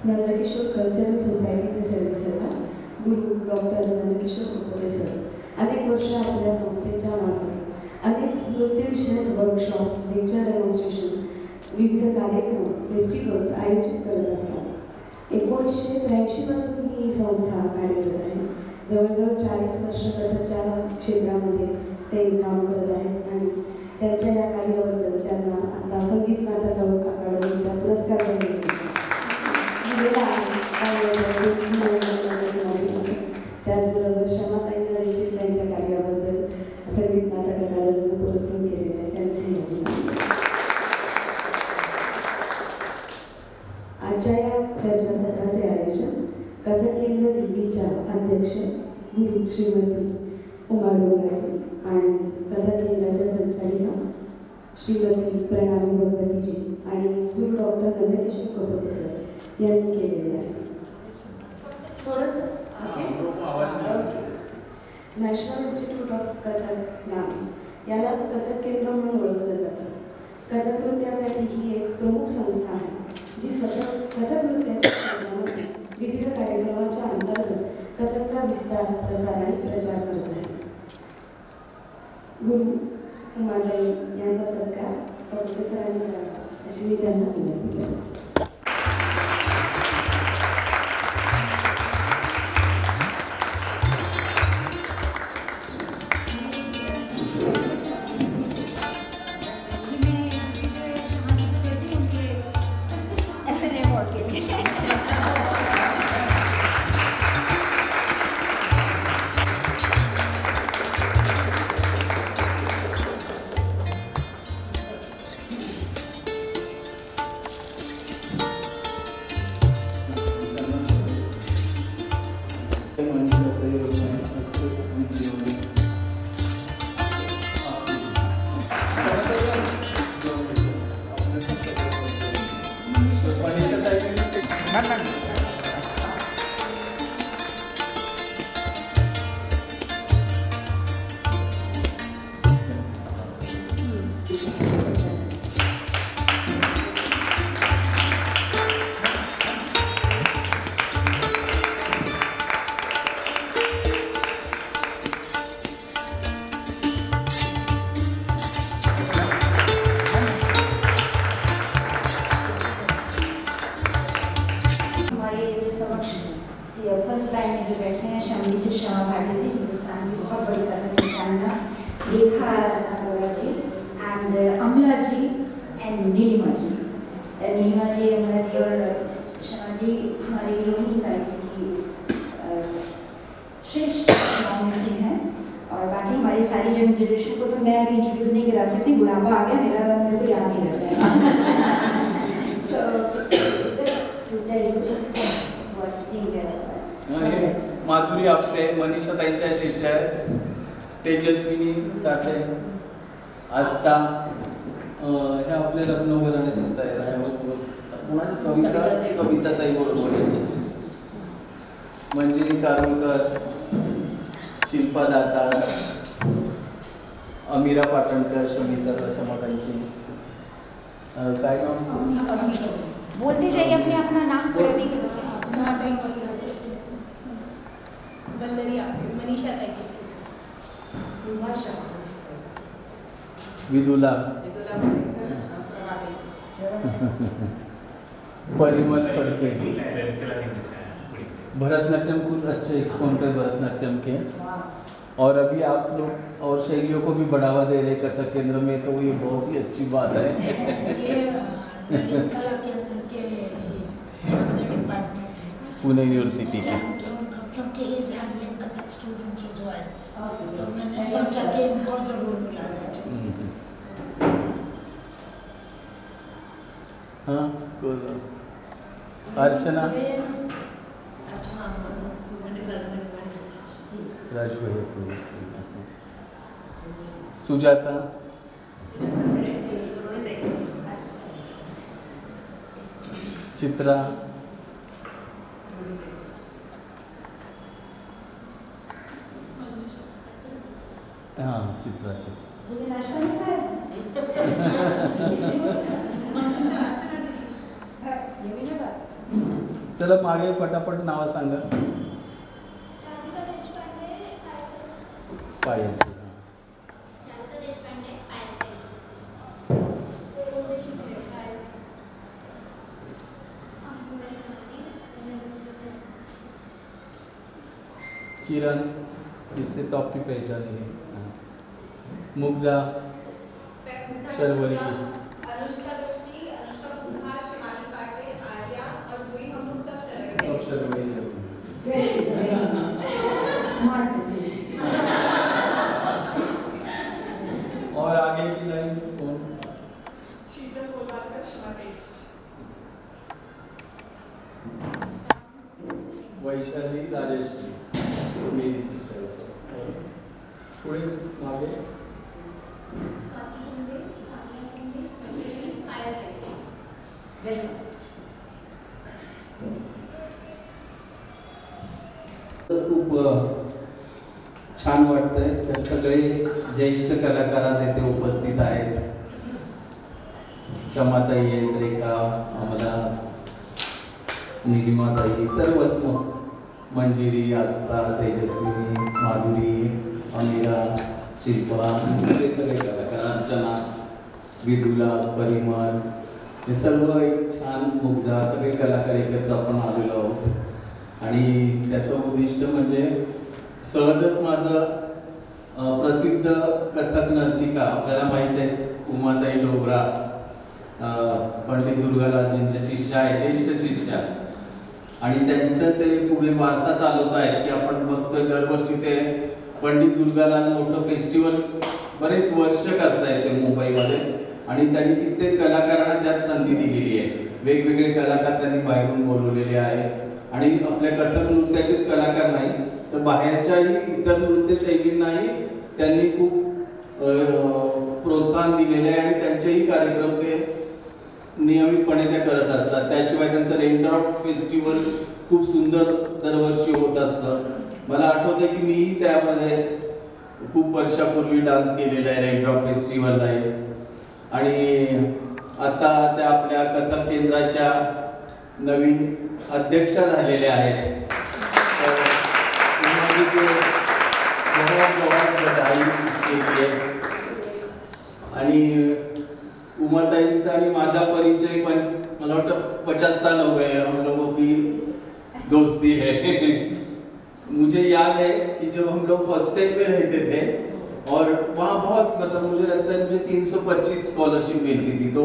Nandkishore cultural सोसायटीचे सर्वेसर्वा गुरु doctor Nandkishore कोपते sir अनेक वर्ष आपल्या संस्थेच्या मार्फत अनेक नृत्यविषयक वर्कशॉप्स, लेक्चर डेमॉन्स्ट्रेशन, विविध कार्यक्रम, फेस्टिवल्स आयोजित करत असतात. 1983 पासून ही संस्था कार्यरत आहे. जवळजवळ 40 वर्ष कथकच्या क्षेत्रामध्ये ते काम करत आहेत आणि त्यांच्या या कार्याबद्दल त्यांना आता संगीत नाटक अकादमीचा पुरस्कार त्याचबरोबर शमाताईंना देखील त्यांच्या कार्याबद्दल संगीत नाटक अकादमीने पुरस्कृत केलेले आहे. त्यांचे आजच्या या चर्चासत्राचे आयोजन कथक केंद्र दिल्लीच्या अध्यक्ष गुरु श्रीमती उमा डोंगराजी आणि कथक केंद्राच्या संचालिका श्रीमती प्रणाली भगवतीजी आणि गुरु डॉक्टर नंदकिशोर कोपते सर यांनी केलेले आहे. National institute of Kathak dance यालाच कथक केंद्र म्हणून ओळखलं जातं. कथक नृत्यासाठी ही एक प्रमुख संस्था आहे जी सतत कथक नृत्याच्या क्षेत्रामध्ये विविध कार्यक्रमाच्या अंतर्गत कथकचा विस्तार, प्रसार आणि प्रचार करत आहे. गुरु उमाताई यांचा सत्कार कोपते सरांनी करावा अशी मी त्यांना विनंती करते. फर्स्ट लाइन में जो बैठे हैं शम्मी से शमा भाटी जी, हिंदुस्तान की बहुत बड़ी कथक नृत्यांगना, रेखा अरोड़ा जी एंड अमला जी एंड नीलिमा जी. नीलिमा जी, अमला जी और शमा जी हमारी रोहिणी ताई जी की श्रेष्ठ कलाकारों में से हैं. और बाकी हमारी सारी जनरेशन को तो मैं अभी इंट्रोड्यूस नहीं करा सकती, बुढ़ापा आ गया मेरे को याद नहीं रहता है. So just to tell you Madhuri Apte, Manisha ताईंच्या शिष्य आहेत, तेजस्विनी साठे, आस्था, हे आपल्या लग्न घराण्याचीच आहे. सविता ताई बरोबर यांच्या शिष्य, मंजिरी कारुणकर, शिल्पा दाताळ, अमीरा पाटणकर, शमिता समातांची काय नाव बोलते जाइए अपने अपना नाम मनीषा ताई, विदुला, परिमल फड़के. भरतनाट्यम कुछ अच्छे एक्सपोनेंट है भरतनाट्यम के, और अभी आप लोग और शैलियों को भी बढ़ावा दे रहे कथक केंद्र में, तो ये बहुत ही अच्छी बात है. पुणे यूनिवर्सिटी के, क्योंकि ये जानने कथक स्टूडेंट से जो है तो मैंने सोचा कि इनको जरूर बुलाना चाहिए. हाँ अर्चना, राजू भैया, सुजाता, चित्रा, हाँ चित्रा चल चला मागे पटापट नावं सांगा. राधिका देशपांडे, पायल. चारुता देशपांडे, कोणते शिकले किरण, इससे तो आपकी पहचान ही है. मुग्धा, शर्वरी. अनुष्का जोशी, अनुष्का कुमार, शिवानी पाटे, आर्या और जुई, हम लोग सब चले गए. सब शर्वरी. Smart decision. और आगे की लाइन कौन? शीतल कोलवाकर, शिवानी. वैशाली, राजेश्री, मेरी सिस्टर. थोड़े आगे. स्वाति कुंडे, सानिया कुंडे, कंडिशन इंस्पायर करते हैं. वेलकम. खूप छान वाटतंय तर सगळे ज्येष्ठ कलाकार आज इथे उपस्थित आहेत. क्षमाताई आहेत, रेखा, आम्हाला निलिमाताई, सर्वच मंजिरी, आस्था, तेजस्विनी, माधुरी, अमीरा, शिल्पा, सगळे कलाकार, अर्चना, विदुला, परिमल, हे सर्व एक छान मुग्धा, सगळे कलाकार एकत्र आपण आलेलो आहोत. आणि त्याचं उद्दिष्ट म्हणजे सहजच माझं प्रसिद्ध कथक नर्तिका आपल्याला माहीत आहेत उमाताई डोगरा, पंडित दुर्गालालजींच्या शिष्या आहेत, ज्येष्ठ शिष्या. आणि त्यांचं ते पुढे वारसा चालवत आहेत की आपण बघतोय दरवर्षी ते पंडित दुर्गालाल मोठं फेस्टिवल बरेच वर्ष करतायत ते मुंबईमध्ये. आणि त्यांनी कित्येक कलाकारांना त्यात संधी दिलेली आहे. वेगवेगळे कलाकार त्यांनी बाहेरून बोलवलेले आहेत. आणि आपल्या कथक नृत्याचेच कलाकार नाही तर बाहेरच्याही इतर नृत्यशैलींनाही त्यांनी खूप प्रोत्साहन दिलेले आहे. आणि त्यांचेही कार्यक्रम ते नियमितपणे ते करत असतात. त्याशिवाय त्यांचं रेनड्रॉप फेस्टिवल खूप सुंदर दरवर्षी होत असतं. मला आठवतं की मी त्यामध्ये खूप वर्षापूर्वी डान्स केलेला आहे रेनड्रॉप फेस्टिवलला. आणि आता त्या आपल्या कथक केंद्राच्या नवीन अध्यक्षा झालेल्या आहेत. आणि उमाताईंचा आणि माझा परिचय पण मला वाटतं 50 साल हो गए हम लोगों की दोस्ती है. मुझे याद है कि जब हम लोग हॉस्टल में रहते थे और वहाँ बहुत मतलब मुझे लगता है मुझे 325 स्कॉलरशिप मिलती थी. तो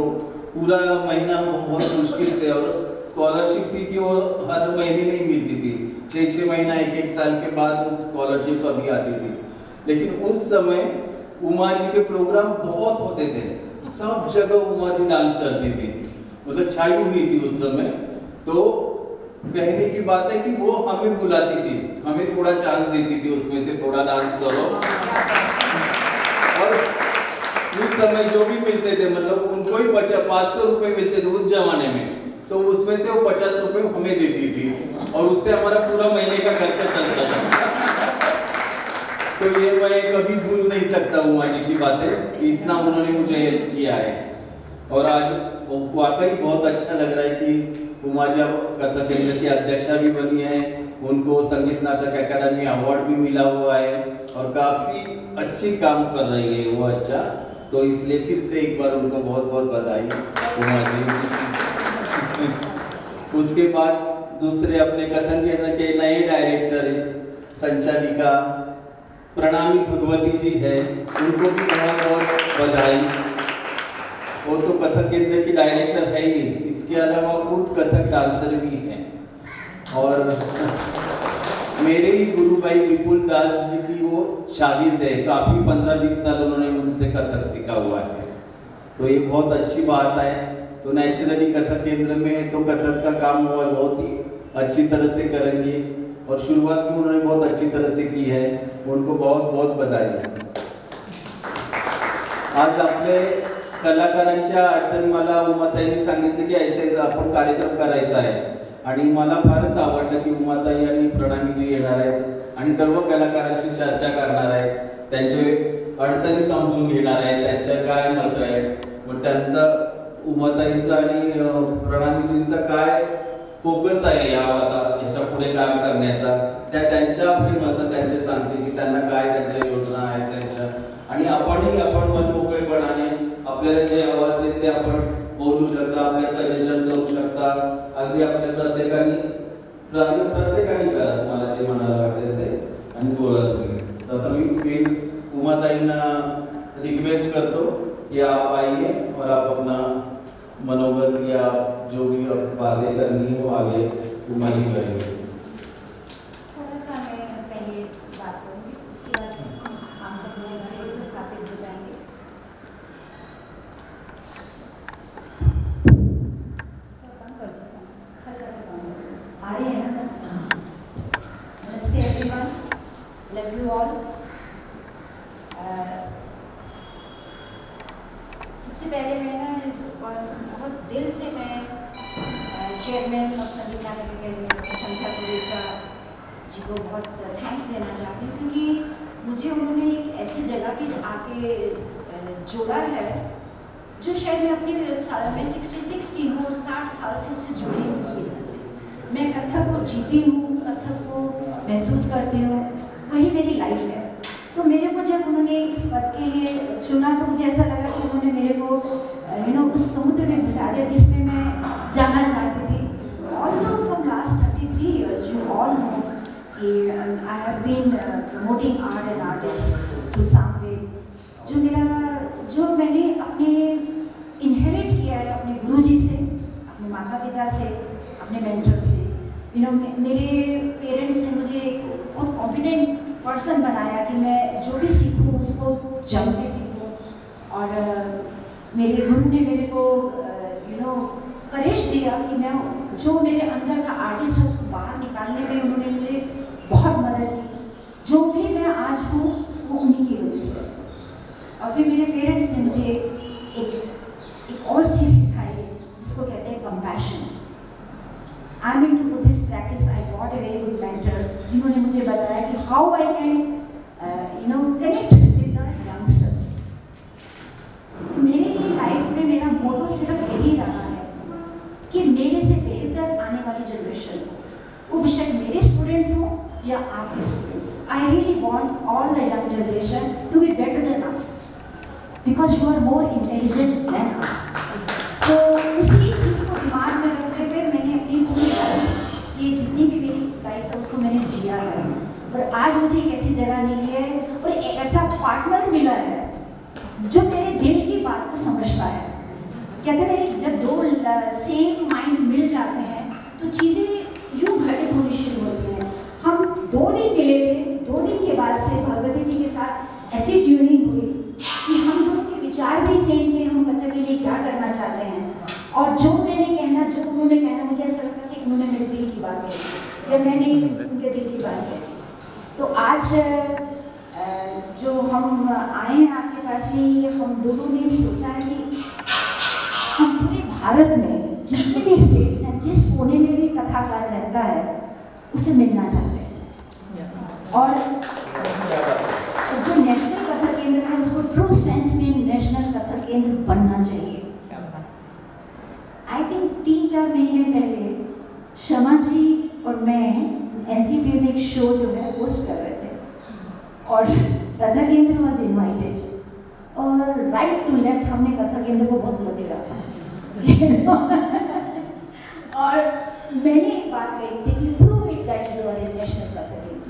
पूरा महीना बहुत मुश्किल से, और स्कॉलरशिप थी कि वो हर महीने नहीं मिलती थी, 6-6 महीना 1-1 साल के बाद वो स्कॉलरशिप कभी आती थी. लेकिन उस समय उमा जी के प्रोग्राम बहुत होते थे, सब जगह उमा जी डांस करती थी, मतलब छाई हुई थी उस समय. तो कहने की बात है कि वो हमें बुलाती थी, हमें थोड़ा चांस देती थी, उसमें से थोड़ा डांस करो. और उस समय जो भी मिलते थे मतलब उनको ही 500 रुपए मिलते थे उस जमाने में, तो उसमें से वो 50 रुपए हमें देती थी और उससे हमारा पूरा महीने का खर्चा चलता था. तो ये मैं कभी भूल नहीं सकता उमा जी की बातें, इतना उन्होंने मुझे हेल्प किया है. और आज वाकई बहुत अच्छा लग रहा है कि उमा जी अब कथक केंद्र की अध्यक्षा भी बनी है, उनको संगीत नाटक अकादमी अवार्ड भी मिला हुआ है और काफ़ी अच्छी काम कर रही है वो. अच्छा, तो इसलिए फिर से एक बार उनको बहुत बहुत बधाई उमा जी. उसके बाद दूसरे अपने कथक केंद्र के नए डायरेक्टर संचालिका प्रणामी भगवती जी है, उनको भी बहुत बहुत बधाई. वो तो कथक केंद्र की डायरेक्टर है ही, इसके अलावा खुद कथक डांसर भी हैं. और मेरे ही गुरु भाई विपुल दास जी की वो शागिर्द है, काफ़ी 15-20 साल उन्होंने उनसे कथक सीखा हुआ है. तो ये बहुत अच्छी बात है. तो नेचुरली कथक केंद्र में है तो कथक का काम वो बहुत ही अच्छी तरह से करेंगे और शुरुआत भी उन्होंने बहुत अच्छी तरह से की है. उनको बहुत बहुत बधाई. आज आपले कलाकारांच्या अडचणी मला उमाताईंनी सांगितले की ऐसे आपण कार्यक्रम करायचा आहे. आणि मला फारच आवडलं की उमाताई आणि प्रणामीजी येणार आहेत आणि सर्व कलाकारांशी चर्चा करणार आहेत, त्यांचे अडचणी समजून घेणार आहेत, त्यांच्या काय मत आहे, मग त्यांचा उमाताईंचा आणि प्रणामीजींचा काय फोकस आहे या आता ह्याच्या पुढे काम करण्याचा, त्यांच्या आपली मतं त्यांचे सांगतील की त्यांना काय त्यांच्या योजना आहेत त्यांच्या, आणि आपण मनमोकळेपणाने आपल्याला जे हवं असेल ते आपण बोलू शकता, आपले सजेशन देऊ शकता. अगदी आपल्या प्रत्येकाने करा तुम्हाला जे म्हणायला वाटेल ते आणि बोला तुम्ही. तर आता मी उमाताईंना रिक्वेस्ट करतो कि आप आइए और आप अपना मनोगत या जो भी बातें करनी है वो आगे उमा जी करेंगे. थोड़ा सा मैं पहले बात करूँगी, उसके बाद आप सब लोग से मुखातिब हो जाएंगे. आ रही है ना बस. नमस्ते एवरीवन, लव यू ऑल. सबसे पहले मैं ना बहुत दिल से मैं चेयरमैन ऑफ संगीत नाटक अकेडमी संध्या कुरेचा जी को बहुत थैंक्स देना चाहती हूँ, क्योंकि मुझे उन्होंने एक ऐसी जगह भी आके जोड़ा है जो शायद मैं अपनी मैं 66 की हूँ और 60 साल से उससे जुड़ी हूँ. उस वजह से मैं कथक को जीती हूँ, कथक को महसूस करती हूँ, वही मेरी लाइफ है. तो मेरे को जब उन्होंने इस पद के लिए चुना तो मुझे ऐसा लगा कि उन्होंने मेरे को उस समुद्र में घुसा दिया जिसमें मैं जाना चाहती थी. Although from last 33 years you all know कि I have been promoting art and artists through Samved, जो मैंने अपने इनहेरिट किया है अपने गुरुजी से, अपने माता पिता से, अपने मेंटर से. मेरे पेरेंट्स ने मुझे बहुत कॉन्फिडेंट पर्सन बनाया कि मैं जो भी सीखूं उसको जम के सीखूं. और मेरे गुरु ने मेरे को करेज दिया कि मैं जो मेरे अंदर का आर्टिस्ट है उसको बाहर निकालने में उन्होंने मुझे बहुत मदद की. जो भी मैं आज हूँ वो उन्हीं की वजह से. और फिर मेरे पेरेंट्स ने मुझे एक और चीज़ सिखाई जिसको कहते हैं compassion. I am into Buddhist practice. I got a very good mentor जिन्होंने मुझे बताया कि how I can connect with the youngsters. मेरे लिए लाइफ में मेरा मोटो सिर्फ यही रहा है कि मेरे से बेहतर आने वाली जनरेशन वो बेशक मेरे स्टूडेंट्स हों या आपके स्टूडेंट्स हों. I really want all the young generation to be better than us because you are more intelligent than us. So उसी चीज़ को दिमाग में रखते हुए मैंने अपनी पूरी लाइफ, ये जितनी भी मेरी लाइफ है उसको मैंने जिया है. और आज मुझे एक ऐसी जगह मिली है और एक ऐसा पार्टनर मिला है जो मेरे दिल की बात को समझता है. कहते हैं जब दो सेम माइंड मिल जाते हैं तो चीज़ें यूँ घटित होनी शुरू होती हैं. हम 2 दिन मिले थे, 2 दिन के बाद से भगवती जी के साथ ऐसी ट्यूनिंग हुई कि हम दोनों के विचार भी सेम थे. हम कथक के लिए क्या करना चाहते हैं और जो उन्होंने कहना मुझे ऐसा लगता था कि उन्होंने मेरे दिल की बात कही या मैंने उनके दिल की बात कही. तो आज जो हम आए हैं आपके पास में, हम दोनों ने सोचा है कि हम पूरे भारत में जितने भी स्टेट्स हैं, जिस कोने में भी कथाकार रहता है उसे मिलना चाहते हैं. और जो नेशनल कथा केंद्र है उसको ट्रू सेंस में नेशनल कथा केंद्र बनना चाहिए. आई थिंक 3-4 महीने पहले शमा जी और मैं एनसीपी में एक शो जो है होस्ट कर रहे थे और कथा केंद्र वॉज इन्वाइटेड और राइट टू लेफ्ट हमने कथा केंद्र को बहुत लतेड़ा था. और मैंने एक बात कही थी कि prove it that you are a national Kathak Kendra.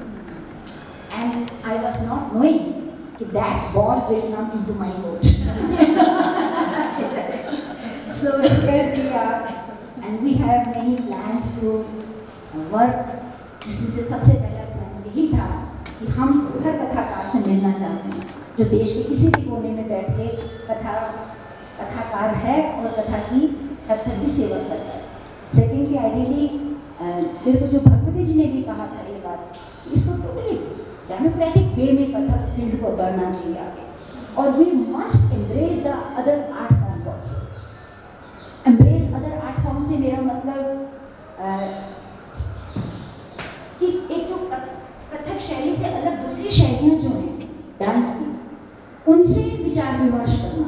And I was not knowing कि that ball will come into my court. So here we are and we have many plans to work. जिसमें से सबसे पहला प्लान यही था कि हम हर कथाकार से मिलना चाहते हैं जो देश के किसी भी कोने में बैठ के कथाकार है और कथा की कथक की सेवा करता है. सेकेंडली आई रियली मेरे को जो भगवती जी ने भी कहा था ये बात, इसको टोटली डेमोक्रेटिक वे में कथक फील्ड को बढ़ना चाहिए आगे. और we must embrace the other art forms also. Embrace other art form से मेरा मतलब कि एक तो कथक शैली से अलग दूसरी शैलियाँ जो हैं डांस की, उनसे विचार विमर्श करना,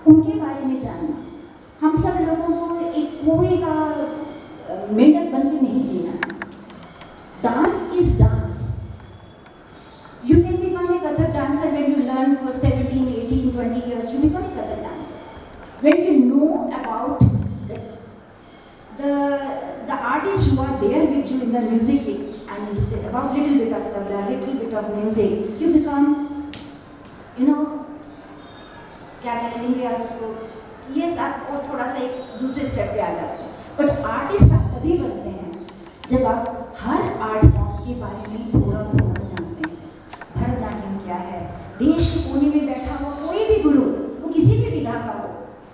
उनके बारे में जानना. हम सब लोगों को एक कुएं का मेंढक बन know about the artists who are there with you in the music, I mean to say, about little bit of tabla, little bit of music, you become, you know, क्या कहेंगे आप उसको, ये सब और थोड़ा सा एक दूसरे स्टेप पे आ जाते हैं। बट आर्टिस्ट आप तभी बनते हैं जब आप हर आर्ट फॉर्म के बारे में थोड़ा जानते हैं। भरतनाट्यम क्या है, देश के कोने में बैठा हुआ कोई भी गुरु, वो किसी भी विधा का हो,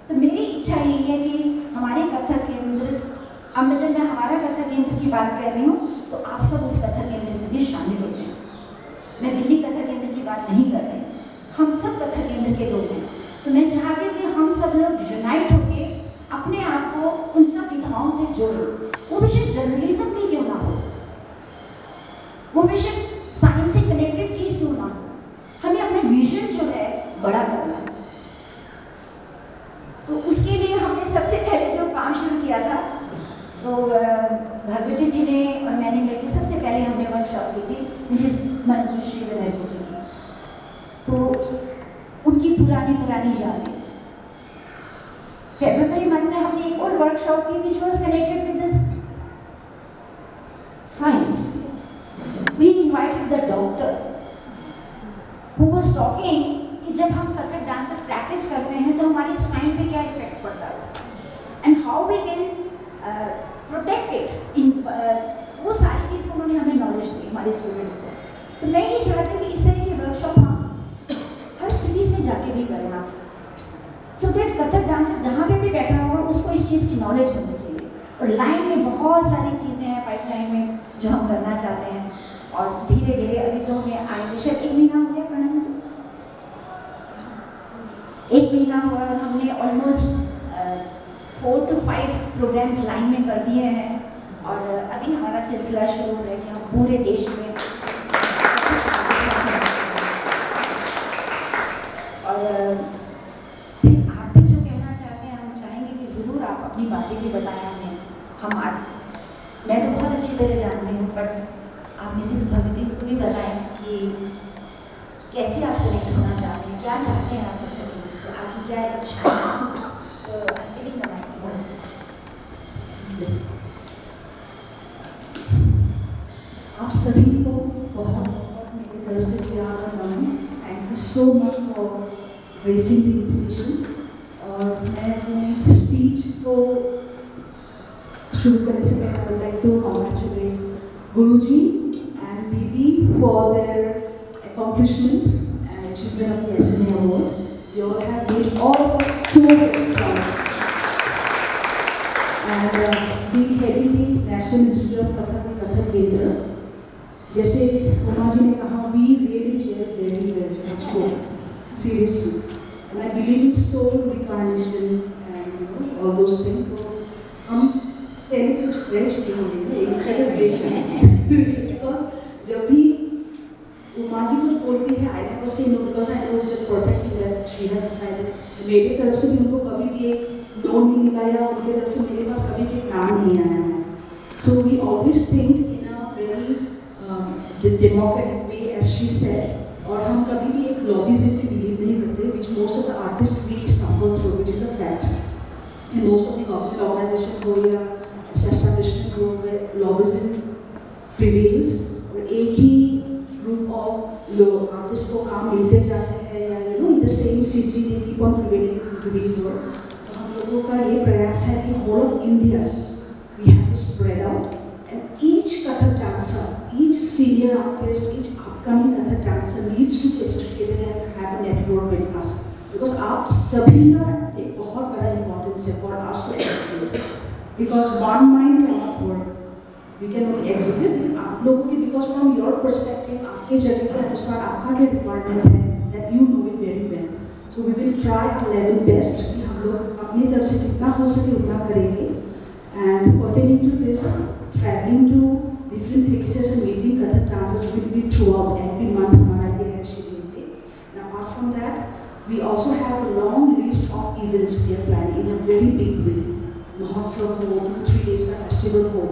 तो मेरी इच्छा यही है कि हमारे कथक केंद्र, अब जब मैं हमारा कथक केंद्र की बात कर रही हूँ तो आप सब उस कथक केंद्र में भी शामिल होते हैं। मैं दिल्ली कथक केंद्र की बात नहीं कर रही, हम सब कथक केंद्र के लोग हैं। तो मैं चाहती हूँ कि हम सब लोग यूनाइट होकर अपने आप को उन सब विधाओं से जोड़ो। वो बेशक जर्नलिज्म भी क्यों ना हो, वो बेशक साइंस से कनेक्टेड चीज़ क्यों ना हो, हमें अपना विजन जो है बड़ा करना है। तो उसके लिए हमने सबसे पहले जो काम शुरू किया था, तो भगवती जी ने और मैंने मिलकर सबसे पहले हमने वर्कशॉप की थी मिसेस मंजूश्री बनर्जी जी की। तो उनकी पुरानी यादें, फरवरी मंथ में हमने एक और वर्कशॉप की which was connected with science. We invited the doctor who was talking कि जब हम कथक डांस प्रैक्टिस करते हैं तो हमारी स्पाइन पे क्या इफेक्ट पड़ता है उसका, and how we can protect it in, वो सारी चीज़ उन्होंने हमें नॉलेज दी हमारे स्टूडेंट्स को। तो मैं ये चाहती हूँ कि इस तरह की वर्कशॉप हम हर सिटीज़ में जाके भी करें आप, सो दैट कथक डांसर जहाँ पे भी बैठा होगा उसको इस चीज़ की नॉलेज होनी चाहिए। और लाइन में बहुत सारी चीज़ें हैं पाइपलाइन में जो हम करना चाहते हैं, और धीरे धीरे अभी तो हमें आएंगे, शायद 1 महीना हो गया प्रणाम जी, 1 महीना हुआ, हमने ऑलमोस्ट 4 to 5 प्रोग्राम्स लाइन में कर दिए हैं। और अभी हमारा सिलसिला शुरू हो रहा है कि हम पूरे देश में, और फिर आप भी जो कहना चाहते हैं हम चाहेंगे कि ज़रूर आप अपनी बातें भी बताएं हमें। हम मैं तो बहुत अच्छी तरह जानती हूँ, बट आप मिसेस भगवती को भी बताएं कि कैसे आप कनेक्ट होना चाहते हैं, क्या चाहते हैं आप कथक से, आपकी क्या इच्छा है। सो आप सभी को बहुत मेरी तरफ से प्यार करता हूँ। Thank you so much for raising the invitation. और मैं अपने स्पीच को शुरू करने से पहले I would like to congratulate Guruji and Didi for their accomplishment and achievement of the SMA Award. You all have made all of us so very proud. And being heading the National Institute of Kathak Kendra, जैसे उमा जी ने कहा, we really cheer very much for seriously, and I believe in soul reincarnation and all those things. तो हम पहले कुछ रह चुके होंगे because जब भी उमा जी कुछ बोलती है, I never say no because I know it's a perfect thing that she has decided. मेरी तरफ से भी उनको कभी भी एक नो नहीं मिला, या उनकी तरफ से मेरे पास कभी भी एक नाम नहीं आया है। So we always think in a very democratic way, as she said, और हम कभी भी एक lobbyism पे believe नहीं करते, which most of the artists we suffer through, which is a fact. And most of the government organization हो या establishment हो, where lobbyism prevails, और एक ही group of लोग artists को काम मिलते जाते हैं, या in the same city they keep on prevailing to be work. तो हम लोगों का ये प्रयास है कि whole of India we have to spread out, and each Kathak dancer, each senior artist, each upcoming Kathak dancer needs to be associated and have a network with us, because आप सभी का एक बहुत बड़ा importance है for us to execute, because one mind cannot work, we can only execute, लेकिन आप लोगों की, because from your perspective, आपके जगह के अनुसार आपका क्या requirement है, that you know it very well, so we will try our level best कि हम लोग अपनी तरफ से जितना हो सके उतना करेंगे, and pertaining to this, traveling to different places and meeting Kathak dancers will be throughout every month हमारा ये है schedule पे. And apart from that, we also have a long list of events we are planning in a very big way. Mahotsav ho, 2-3 days का festival हो,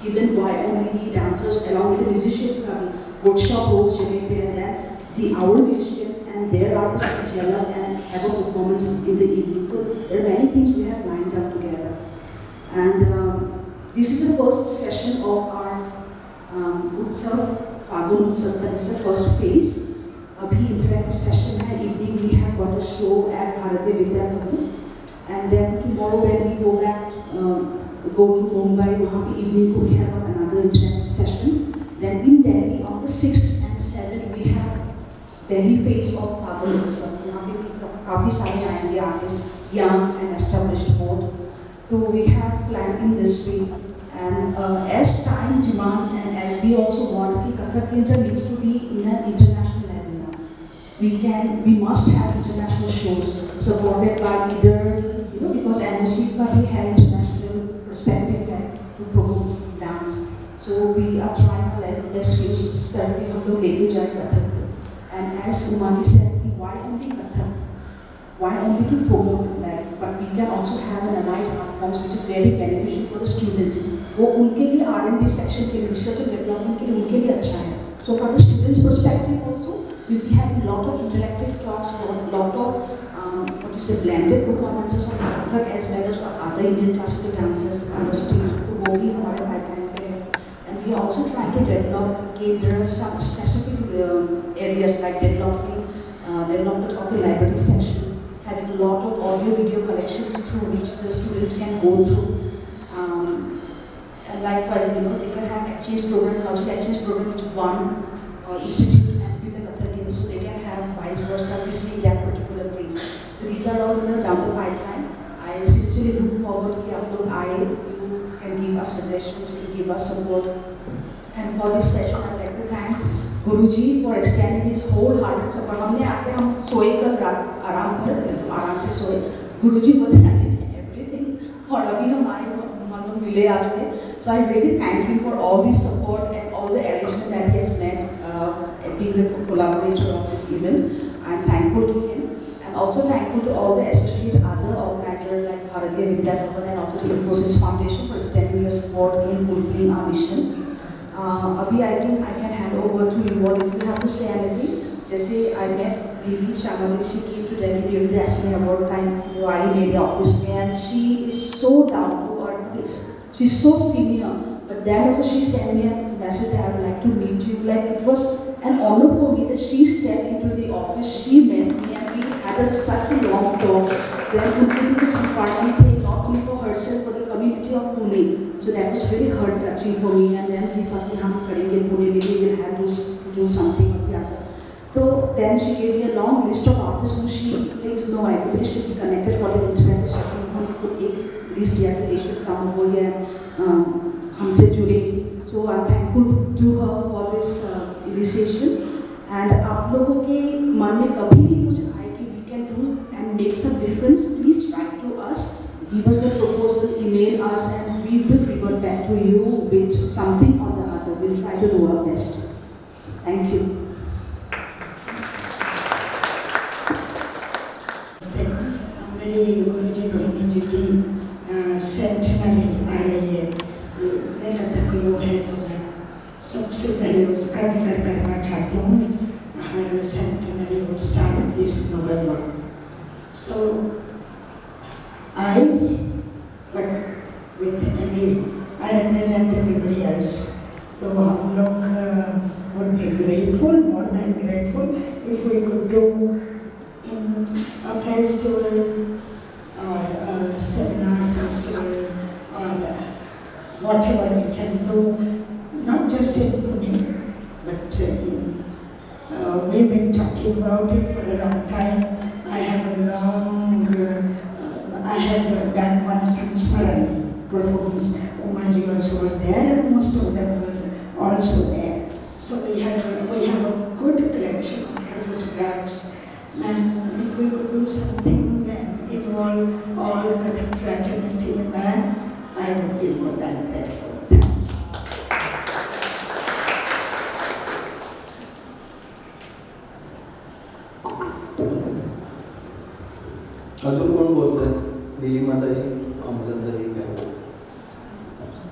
even by only the dancers along with the musicians का भी workshop हो उस जगह पे, and then our musicians and their artists develop and have a performance in the evening. So there are many things we have lined up together. And this is the first session of our Utsav, Fagun Utsav, that is the first phase. Abhi interactive session hai, evening we have got a show at Bharatiya Vidya Bhavan. And then tomorrow when we go back, go to Mumbai, wahan pe evening we have another interactive session. Then in Delhi on the 6th and 7th we have Delhi phase of Fagun Utsav. Wahan pe काफी सारे आएंगे artists, young and established both. So we have planned in this week. And as time demands and as we also want, Kathak Kendra needs to be in an international level now. We must have international shows supported by either, because NOC we have international perspective to promote dance. So we are trying our level best to use that we have to leke jaye Kathak. And as Umaji said, why only Kathak? Why only to promote that? But we can also have an allied art forms which is very beneficial for the students. वो उनके लिए R&D section के लिए research and development के लिए उनके लिए अच्छा है. So from the students' perspective also, we'll be having lot of interactive talks, lot of blended performances of Kathak as well as other Indian classical dances on the stage. तो वो भी हमारे pipeline पे है. And we are also trying to develop some specific areas like development of the library section, having a lot of audio-video collections through which the students can go through. And likewise, they can have exchange program, cultural exchange program which one institute and with the Kathak, so they can have vice versa visiting that particular place. So these are all down the pipeline. I sincerely look forward to you can give us suggestions, to give us support. And for this session, I'd like to thank Guruji for extending his wholehearted support. हमने आके हम सोए कर आराम से सोए. Guruji was handling everything. और अभी हमारे मन मिले आपसे. So I really thank him for all the support and all the arrangement that he has made, being the collaborator of this event. I'm thankful to him. I'm also thankful to all the associate other organizers like Bharatiya Vidya Bhavan and also the Infosys Foundation for extending your support in fulfilling our mission. Abhi, I think I can hand over to you all if you have to say anything. Jaise I met Didi Shamali, she came to Delhi during the SMA award time, wo aayi mere office mein, and she is so down to earth. She's so senior, but then also she sent me a message that I would like to meet you. Like it was an honor for me that she stepped into the office, she met me, and we had such a long talk. Then completely department thing, not only for herself, but the community of Pune. So that was very heart-touching for me. And then we thought, Pune, maybe we'll have to do something or the other. So then she gave me a long list of artists who she thinks, no, everybody should be connected for this internet session. These they should come over here and हमसे जुड़े. So I'm thankful to her for this initiation. And आप लोगों के मन में कभी भी कुछ आए कि we can do and make some difference, please write to us, give us a proposal, email us, and we will revert back to you with something or the other. We'll try to do our best. So thank you. मेरी गुरुजी रोहिणी जी की centenary आ रही है. मैं कथक लोग हैं तो मैं सबसे पहले उसका जिक्र करना चाहती हूँ. हर centenary would start this November. So I, but I represent everybody else. तो हम लोग would be grateful, more than grateful, if we could do in a festival or a seminar festival or whatever we can do, not just in Pune, but we've been talking about it for a long time. I had done one Sansmaran performance. Umaji also was there, and most of them were also there. So we have a good collection of her photographs. And if we could do something and involve all the fraternity in that, I would be more than grateful. Thank you. अजून कोण बोलतंय? नीलिमाताई, अमृताताई काय?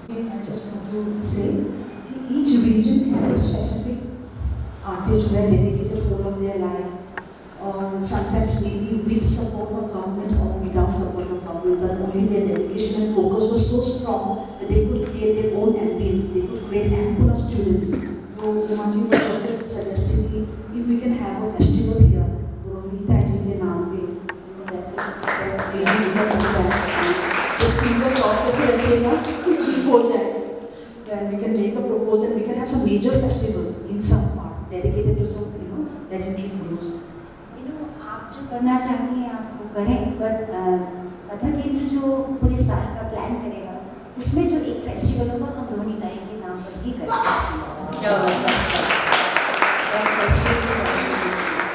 I just want to say, each region has a specific artist who have dedicated whole of their life, or sometimes maybe with only their dedication and focus was so strong that they could create their own ambience, they could create a handful of students. So Umaji was also suggesting कि if we can have a festival here, रोहिता जी के नाम पे, just finger cross करके रखिएगा कि हो जाए. Then we can make a proposal. We can have some major festivals in some part dedicated to some legendary gurus. आप जो करना चाहती हैं आप वो करें, बट कथा केंद्र जो पूरे साल का प्लान करेगा उसमें जो एक फेस्टिवल होगा हम रोहिताई के नाम पर ही करेंगे.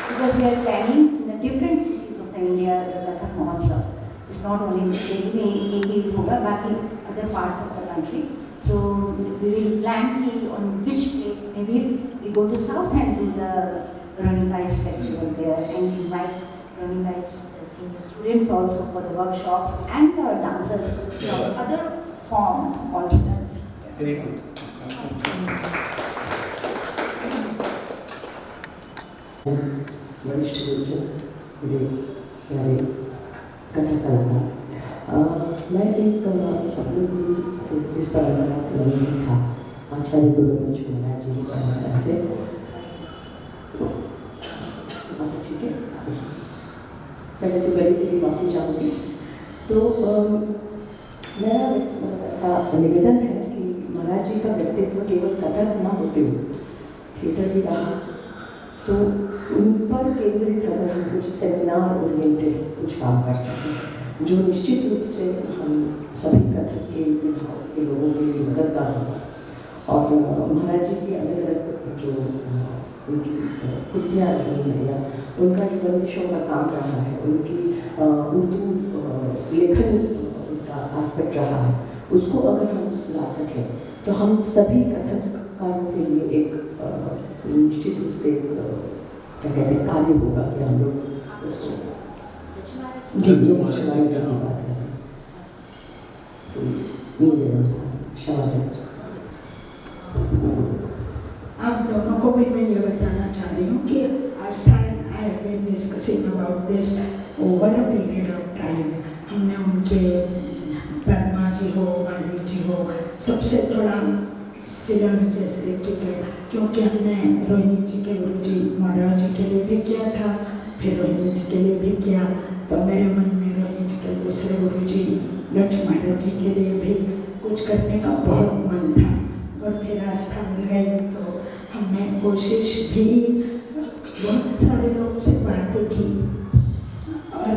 Because we are planning in the different cities of the India Kathak Mahotsav. It's not only Delhi में एक ही होगा, बाकी other parts of the country. So we will plan on which place, maybe we go to south and do the Ranitai's festival there and invite Ranitai's senior students also for the workshops and the dancers from other form also. Very good. वरिष्ठ गुरुजन, मेरे प्यारे कथा कलाकार, मैं एक अपने गुरु से जिस परंपरा से मैंने सीखा, आचार्य गुरुवंश महाराज जी की परंपरा से, ठीक है, पहले तो गले के लिए माफ़ी चाहूँगी. तो मेरा ऐसा निवेदन है कि महाराज जी का व्यक्तित्व केवल कथक न होते हुए थिएटर भी रहा, तो उन पर केंद्रित अगर हम कुछ सेमिनार ओरिएंटेड कुछ काम कर सकें जो निश्चित रूप से हम सभी कथक के विभाग के लोगों के लिए मददगार होगा. और महाराज जी की अलग अलग जो उनकी कृतियाँ रही हैं या उनका जो बंदिशों का काम रहा है, उनकी उर्दू लेखन उनका आस्पेक्ट रहा है, उसको अगर हम ला सकें तो हम सभी कथककारों के लिए एक निश्चित रूप से क्या कहते हैं कार्य होगा कि हम लोग उसको जी जो शिवाय की बात है तो शायद आप दोनों को भी मैं ये बताना चाह रही हूँ कि Aastha and I have been discussing about this over a period of time. हमने उनके परमा जी हो, माधवी जी हो, सबसे थोड़ा फिल्म जैसे क्योंकि हमने रोहिणी जी के गुरु जी महाराज जी के लिए भी किया था, फिर रोहिणी जी के लिए भी किया, तो मेरे मन में रोहिणी जी के दूसरे गुरु जी लक्ष्मण महाराज जी के लिए भी कुछ करने का बहुत मन था. और फिर आस्था मिल गई तो हमने कोशिश भी, बहुत सारे लोगों से बातें की और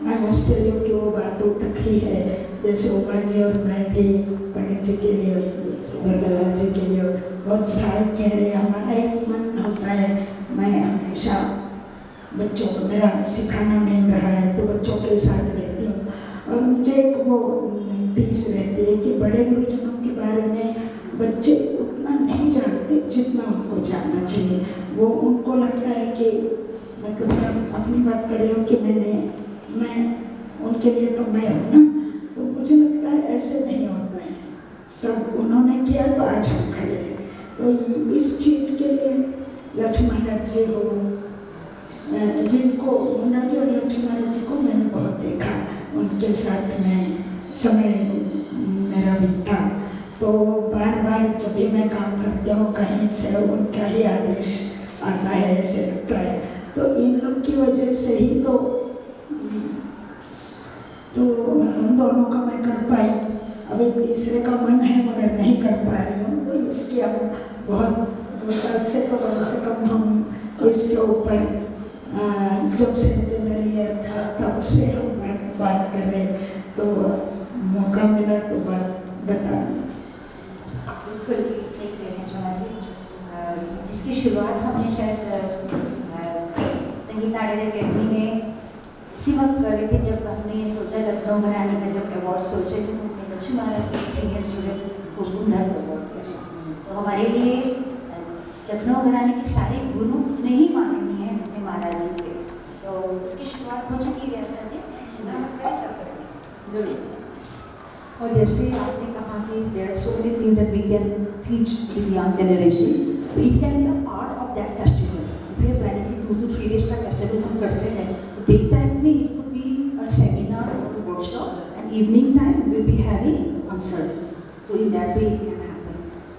मैं मस्ट टेल यू कि वो बातों तक ही है. जैसे उमा जी और मैं भी पंडित जी के लिए, वरगला जी के लिए बहुत सारे कह रहे, हमारा एक मन होता है. मैं हमेशा बच्चों को, मेरा सिखाना मेन रहा है तो बच्चों के साथ रहती हूँ और मुझे एक वो टीस रहती है कि बड़े गुरुजनों के बारे में बच्चे उतना नहीं जानते जितना उनको जानना चाहिए. वो उनको लगता है कि मतलब मैं अपनी बात कर रही हूँ कि मैं उनके लिए तो मैं हूँ ना, तो मुझे लगता है ऐसे नहीं होता है. सब उन्होंने किया तो आज हम खड़े हैं. तो इस चीज़ के लिए लक्ष्मण महाराज जी हो, जिनको महाराज जी और लक्ष्मण महाराज जी को मैंने बहुत देखा, उनके साथ में समय मेरा बीता, तो बार बार जब भी मैं काम करती हूँ कहीं से उनका ही आदेश आता है, ऐसे लगता है. तो इन लोग की वजह से ही तो उन दोनों का मैं कर पाई. अभी तीसरे का मन है मगर नहीं कर पा रही हूँ. तो इसकी अब बहुत 2 साल से तो कम से कम हम इसके ऊपर जब सेंटेनरी था तब से हम बात कर रहे, तो मौका मिला तो बात बता दें. बिल्कुल सही कह रहे हैं शोभा जी. जिसकी शुरुआत हमने शायद संगीत नाटक अकेडमी में उसी वक्त कर रहे थे जब हमने सोचा लखनऊ घराने का जब अवार्ड सोच रहे थे तो हमने लक्ष्मण महाराज जी सीनियर स्टूडेंट को गुंधर अवार्ड दिया. तो हमारे लिए लखनऊ घराने के सारे गुरु उतने ही माननीय हैं जितने महाराज जी थे. तो उसकी शुरुआत हो चुकी है व्यासा जी, चिंता मत करें, सब करेंगे जरूर. और जैसे आपने कहा कि there are so many things that we can teach to the young generation, तो it can be a part of that festival. फिर planning 2 to 3 days का festival हम करते हैं, तो day time में it could be a seminar or a workshop, and and evening time we'll be having concert. So in that way it can happen.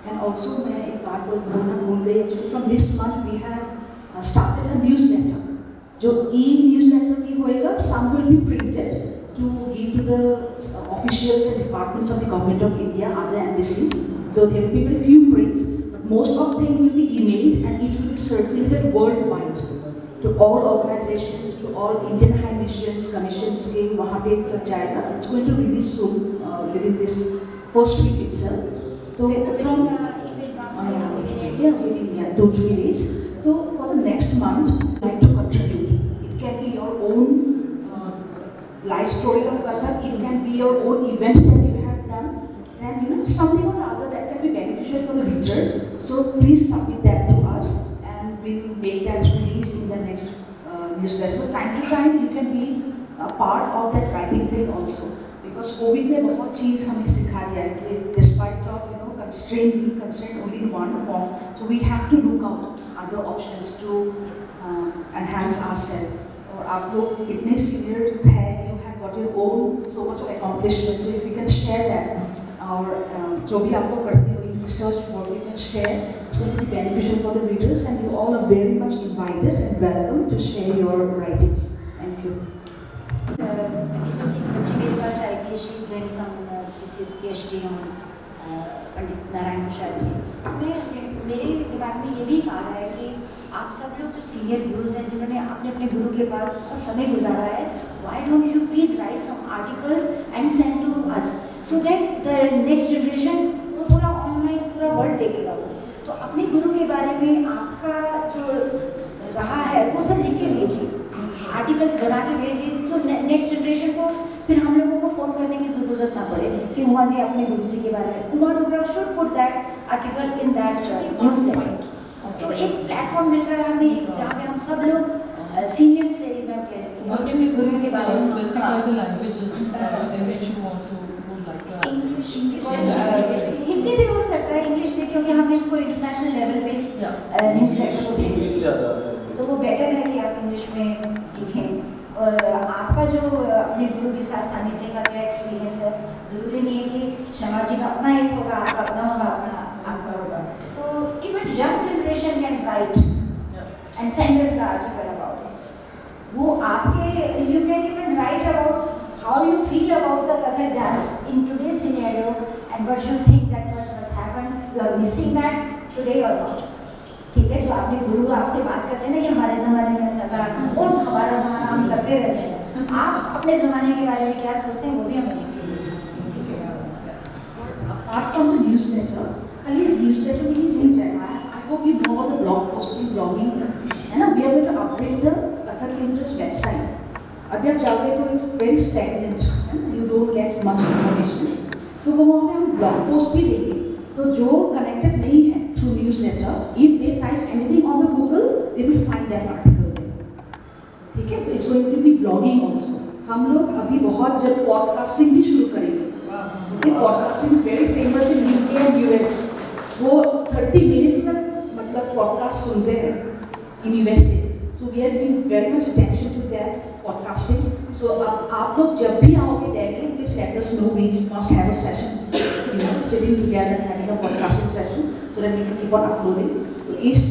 And also मैं एक बात बोलना भूल गई, actually from this month we have started a newsletter. जो e-newsletter भी होएगा, some will be printed to give to the officials and departments of the government of India, other embassies. Though there will be very few prints, but most of them will be emailed and it will be circulated worldwide to all organizations, to all Indian high missions, commissions के वहाँ पे जाएगा. It's going to release soon within this first week itself. So from within 2-3 days. So for the next month, I'd like to contribute. It can be your own life story of Kathak. It can be your own event that you have done, and something or other that can be beneficial for the readers. So please submit that to us, and we'll make that release in the next newsletter. So time to time you can be a part of that writing thing also, because COVID ने बहुत चीज़ हमें सिखा दिया है कि despite of being constrained only in one form, so we have to look out other options to enhance ourselves. और आप लोग इतने seniors हैं, you have got your own so much of accomplishments, so if you can share that, और जो भी आप लोग करते हो research work, you can share. It's going to be beneficial for the readers, and you all are very much invited and welcome to share your writings. Thank you. जैसे बच्ची मेरे पास आई थी, she is doing some this PhD on Pandit Narayan Prasad ji. मेरे दिमाग में ये भी आ रहा है कि आप सब लोग जो सीनियर गुरुज हैं, जिन्होंने अपने अपने गुरु के पास बहुत समय गुजारा है, why don't you please write some articles and send to us so that the next generation वो पूरा ऑनलाइन पूरा वर्ल्ड देखेगा. वो तो अपने गुरु के बारे में आपका जो रहा है वो सब लिख के भेजिए, आर्टिकल्स बना के भेजिए, सो नेक्स्ट जनरेशन को फिर हम लोगों को फ़ोन करने की ज़रूरत ना पड़े कि उमा जी अपने गुरु जी के बारे में. Uma Dogra should put that article in that newsletter. तो एक प्लेटफॉर्म मिल रहा है हमें जहाँ पे हम सब लोग सीनियर से मैं कह रही हूँ अपने गुरु के बारे में specify the languages in which you want to English Hindi भी हो सकता है, इंग्लिश से, क्योंकि हम इसको इंटरनेशनल लेवल पे न्यूज़लेटर को भेजेंगे तो वो बेटर है कि आप इंग्लिश में लिखें. और आपका जो अपने गुरु के साथ सानिध्य का क्या एक्सपीरियंस है, ज़रूरी नहीं है कि शर्मा जी का अपना एक होगा, आपका अपना होगा, आपका होगा. तो even young generation can write and send us the article about it. वो आपके you can even right about how you feel about the Kathak dance in today's scenario and what you think that what has happened, you are missing that today or not. ठीक है, जो आपने गुरु आपसे बात करते हैं ना कि हमारे ज़माने में ऐसा था और हमारा ज़माना हम करते रहते हैं, आप अपने ज़माने के बारे में क्या सोचते हैं वो भी हमें लिख के दीजिए. ठीक है. Apart from the newsletter, खाली newsletter में ही नहीं चाहिए. I hope you know about the blog posting, blogging, है ना? We are going to upgrade the Kathak Kendra's website. अभी आप जाओगे तो it's very stagnant, you don't get much information. तो वो वहाँ पे हम ब्लॉग पोस्ट भी देंगे, तो जो कनेक्टेड नहीं है through newsletter, if they type anything on the Google they will find that article there. ठीक है, तो it's going to be blogging also. हम लोग अभी बहुत जल्द पॉडकास्टिंग भी शुरू करेंगे. Podcasting is very famous in UK and US. वो 30 मिनट्स तक मतलब पॉडकास्ट सुनते हैं इन USA. So we are giving very much attention to that podcasting. So आप लोग जब भी आओगे Delhi, please let us know. We must have a session, sitting together and having a podcasting session so that we can keep on uploading. तो इस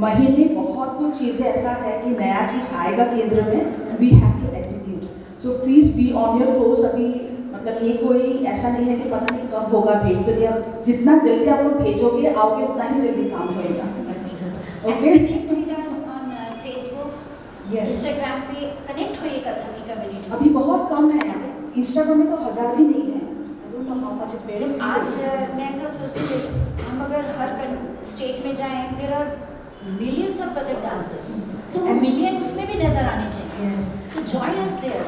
महीने बहुत कुछ चीज़ें ऐसा है कि नया चीज़ आएगा केंद्र में, we have to execute. So please be on your toes. अभी मतलब ये कोई ऐसा नहीं है कि पता नहीं कब होगा, भेज तो दिया. जितना जल्दी आप लोग भेजोगे आओगे उतना ही जल्दी काम होएगा. Okay. इंस्टाग्राम पे कनेक्ट होइए कथक की कम्युनिटी से. अभी बहुत कम है, इंस्टाग्राम में तो 1000 भी नहीं है. I don't know how much it very. जब आज मैं ऐसा सोचती हूँ, हम अगर हर स्टेट में जाएं, there are millions of Kathak dancers, so million उसमें भी नजर आने चाहिए. यस, तो join us there.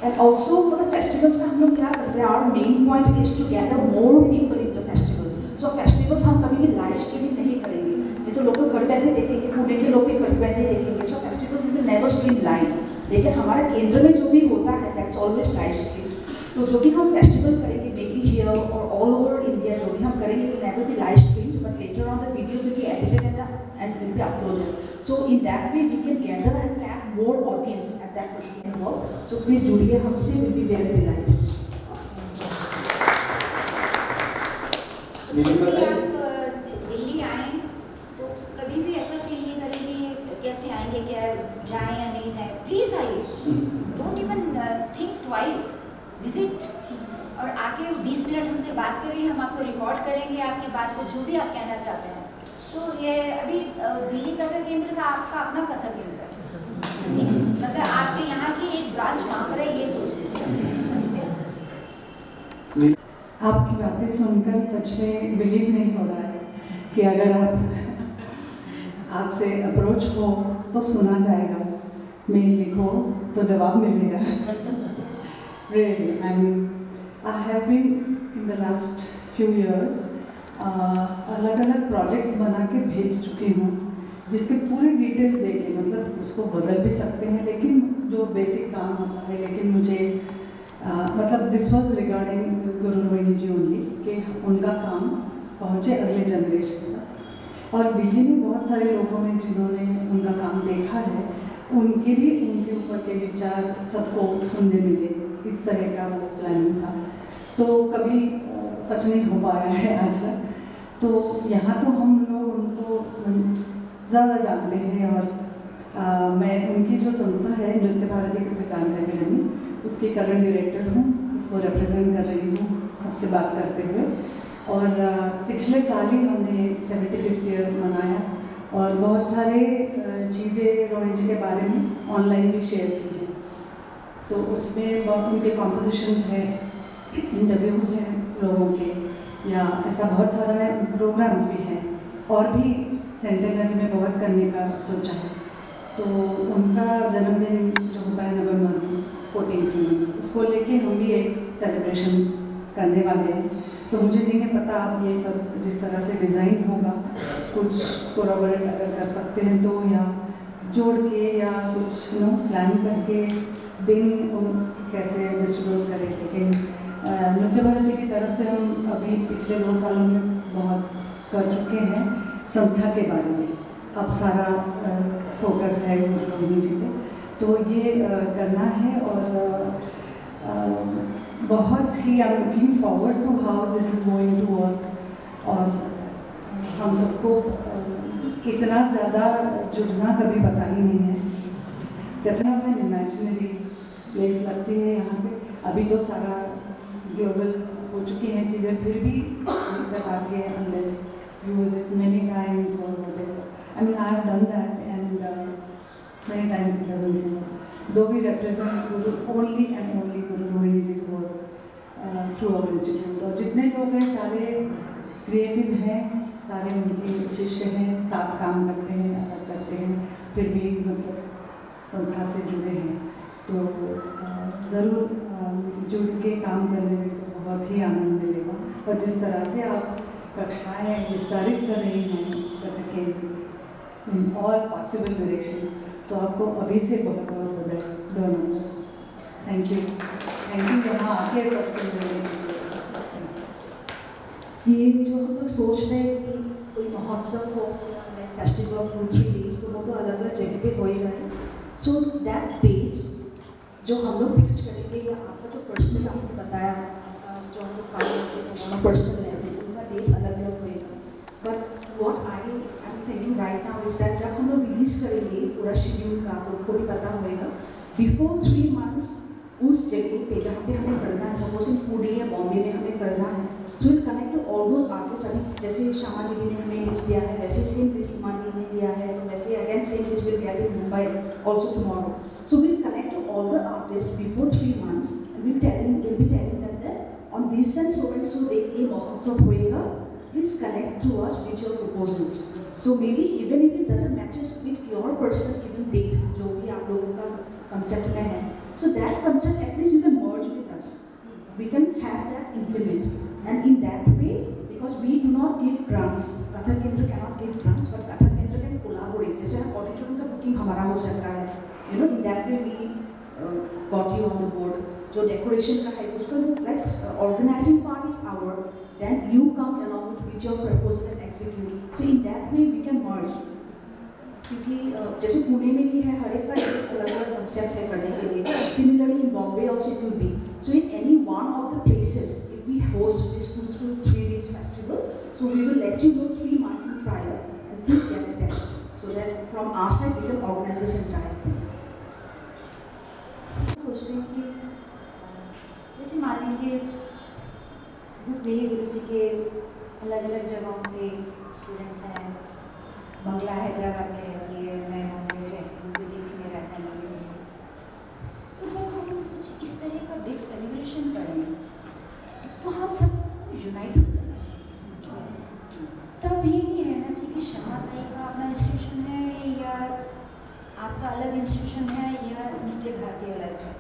And also for the festivals का हम लोग क्या करते हैं, our main point is to gather more people in the festival. So festivals हम कभी भी लाइव स्ट्रीमिंग नहीं करेंगे, ये तो लोग तो घर बैठे देखेंगे, पुणे के लोग भी घर बैठे देखेंगे. So festivals will never stream live, लेकिन हमारे केंद्र में जो भी होता है दैट्स ऑलवेज लाइव स्ट्रीम. तो जो भी हम फेस्टिवल करेंगे, मे बी हियर और ऑल ओवर इंडिया, जो भी हम करेंगे will never be live stream, but later on the videos will be edited and will be uploaded. So in that way we can gather and tap more audience at that particular work. So please जुड़िए हमसे, will be very dilated. मेरी जब भी बताइए। आप दिल्ली आए तो कभी भी ऐसा फील नहीं करें कि कैसे आएंगे, क्या जाएं या नहीं जाएं। प्लीज़ आइए, don't even think twice, visit और आके 20 मिनट हमसे बात करिए, हम आपको रिकॉर्ड करेंगे आपकी बात को, जो भी आप कहना चाहते हैं। तो ये अभी दिल्ली कथा केंद्र का आपका अपना कथा केंद्र है, मतलब आपके यहाँ की एक ब्रांच वहाँ पर है, ये सोच लीजिए। आपकी बातें सुनकर सच में बिलीव नहीं हो रहा है कि अगर आप आपसे अप्रोच हो तो सुना जाएगा, मेल लिखो तो जवाब मिलेगा। Really, I have been in the last few years अलग अलग प्रोजेक्ट्स बना के भेज चुकी हूँ, जिसके पूरे डिटेल्स देके, मतलब उसको बदल भी सकते हैं, लेकिन जो बेसिक काम होता है, लेकिन मुझे मतलब this was regarding Guru Rohini ji only, कि उनका काम पहुँचे अगले जनरेशन तक। और दिल्ली में बहुत सारे लोगों ने जिन्होंने उनका काम देखा है, उनके भी उनके ऊपर के विचार सबको सुनने मिले, इस तरह का वो प्लानिंग था। तो कभी सच नहीं हो पाया है आज तक। तो यहाँ तो हम लोग उनको ज़्यादा जानते हैं, और मैं उनकी जो संस्था है नृत्य भारती कथक डांस एकेडमी, उसकी करंट डायरेक्टर हूँ, उसको रिप्रेजेंट कर रही हूँ आपसे बात करते हुए। और पिछले साल ही हमने 75th ईयर मनाया, और बहुत सारे चीज़ें रोहिणी जी के बारे में ऑनलाइन भी शेयर की हैं। तो उसमें बहुत उनके कॉम्पोजिशंस हैं, इंटरव्यूज़ हैं लोगों के, या ऐसा बहुत सारा प्रोग्राम्स भी हैं, और भी सेंटेनरी में बहुत करने का सोचा है। तो उनका जन्मदिन जो होता है नवंबर में 14 में, उसको लेके हम भी एक सेलिब्रेशन करने वाले हैं। तो मुझे नहीं है पता आप ये सब जिस तरह से डिज़ाइन होगा, कुछ कोलैबोरेट अगर कर सकते हैं तो, या जोड़ के या कुछ प्लान करके दिन कैसे डिस्ट्रीब्यूट करें। लेकिन नृत्य भारती की तरफ से हम अभी पिछले 2 सालों में बहुत कर चुके हैं संस्था के बारे में। अब सारा फोकस है रोहिणी जी पे, तो ये करना है। और बहुत ही I am looking forward to how this is going to work. और हम सबको इतना ज़्यादा जुड़ना कभी पता ही नहीं है, कितना फन इमेजिनरी प्लेस लगती है यहाँ से। अभी तो सारा ग्लोबल हो चुकी हैं चीज़ें, फिर भी दिक्कत आती है unless you visit many times और whatever. I mean I have done that and many times it doesn't work, though we represent only and only Guru Rohini ji's work through our institute। और जितने लोग हैं सारे creative हैं, सारे उनके शिष्य हैं, साथ काम करते हैं, अलग करते हैं, फिर भी मतलब संस्था से जुड़े हैं। तो ज़रूर जुड़ के काम करने में तो बहुत ही आनंद मिलेगा। और जिस तरह से आप कक्षाएँ विस्तारित कर रही हैं कथक केंद्र इन ऑल पॉसिबल डायरेक्शंस, तो आपको अभी से बहुत बहुत बधाई दोनों। थैंक यू यहाँ आके सबसे ये जो हम लोग सोच रहे हैं कि कोई महोत्सव हो या फेस्टिवल ऑफ 2-3 days, तो वो तो अलग अलग जगह पे होएगा। सो दैट डेट जो हम लोग फिक्स करेंगे, या आपका जो पर्सनल आपने बताया जो हम लोग काम करते हैं पर्सनल लेवल, उनका डेट अलग अलग होएगा। But what I am thinking right now is that जब हम लोग रिलीज करेंगे पूरा शेड्यूल का, आप लोग को भी पता होएगा, बिफोर 3 months उस जगह पे जहाँ पे हमें करना है, सपोज इन पुणे या बॉम्बे में हमें करना है, so it connect to all those artist. अभी जैसे श्यामा दीदी ने हमें लिस्ट दिया है, वैसे सेम लिस्ट हिमानी ने दिया है, तो वैसे again same list will get in Mumbai also tomorrow. So will connect to all the artist before 3 months and we'll be telling them that on this and so date ये महोत्सव होएगा, please connect to us with your proposals। So maybe even if it doesn't matches with your personal given date, जो भी आप लोगों का concept में है, so that concept at least you can merge with us, we can have that implement, and in that way, because we do not give grants, Kathak केंद्र cannot give grants, but Kathak केंद्र can collaborate। जैसे auditorium का booking हमारा हो सकता है, you know, in that way we got you on the board। जो decoration का है उसका like organizing part is our, then you come along with your proposal and execute। So in that way we can merge। क्योंकि जैसे पुणे में भी है, हर एक का एक अलग अलग कंसेप्ट है करने के लिए। Similarly in Bombay also it will be। So in any one of the places, if we host this through 3 days festival. So we will let you know 3 months in prior, and please get attached so that from our side we can organize this entire thing. सोचते हैं कि जैसे मान लीजिए मेरे गुरु जी के अलग अलग जगहों पे स्टूडेंट्स हैं, बंगला हैदराबाद में रहती है, मैं मुंबई में रहती हूँ, दिल्ली में रहता है मेरे जी। तो जब हम कुछ इस तरह का बिग सेलिब्रेशन करें तो हम सब यूनाइट हो जाना चाहिए। तब ये नहीं रहना चाहिए कि शमा ताई का अपना इंस्टीट्यूशन है या आपका अलग इंस्टीट्यूशन है या नृत्य भारती अलग है।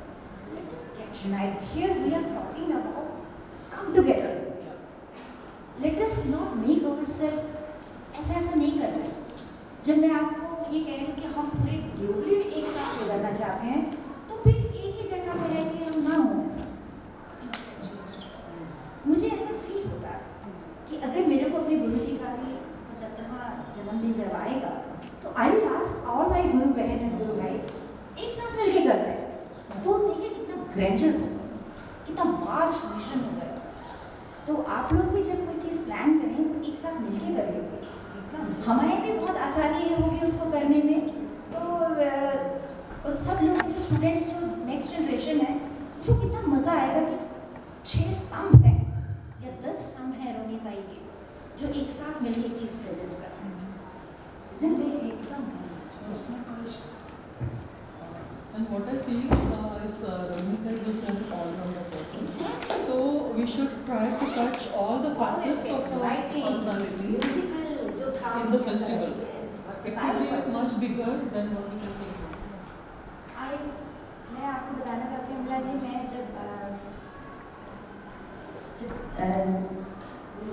Let us get united. Here we are talking about come together. Let us not make ourselves ऐसा नहीं करना है। जब मैं आपको ये कह रही हूँ कि हम पूरे ग्लोबली एक साथ हो जाना चाहते हैं तो फिर एक ही जगह पर रह के हम ना हो ऐसा। मुझे ऐसा फील होता है कि अगर मेरे को अपने गुरु जी का भी 75वां जन्मदिन जब आएगा तो I will ask all my गुरु बहन एंड गुरु भाई एक साथ मिलके करते हैं तो देखिए कितना ग्रैंडर होगा उसका, कितना वास्ट मिशन हो जाएगा उसका। तो आप लोग भी जब कोई चीज़ प्लान करें तो एक साथ मिलके करिए प्लीज़। हमारे भी बहुत आसानी होगी उसको करने में। तो सब लोग जो स्टूडेंट्स जो नेक्स्ट जनरेशन है उसको कितना मज़ा आएगा कि 6 स्तंभ हैं या 10 स्तंभ हैं रोनी ताई के जो एक साथ मिलकर एक चीज़ प्रेजेंट कर रहे हैं। एकदम And what I feel is Ramita is an all-rounder person. Exactly. So we should try to touch all the facets of her personality in the festival. It will be much bigger than what we can think of. मैं आपको बताना चाहती हूँ अमला जी, मैं जब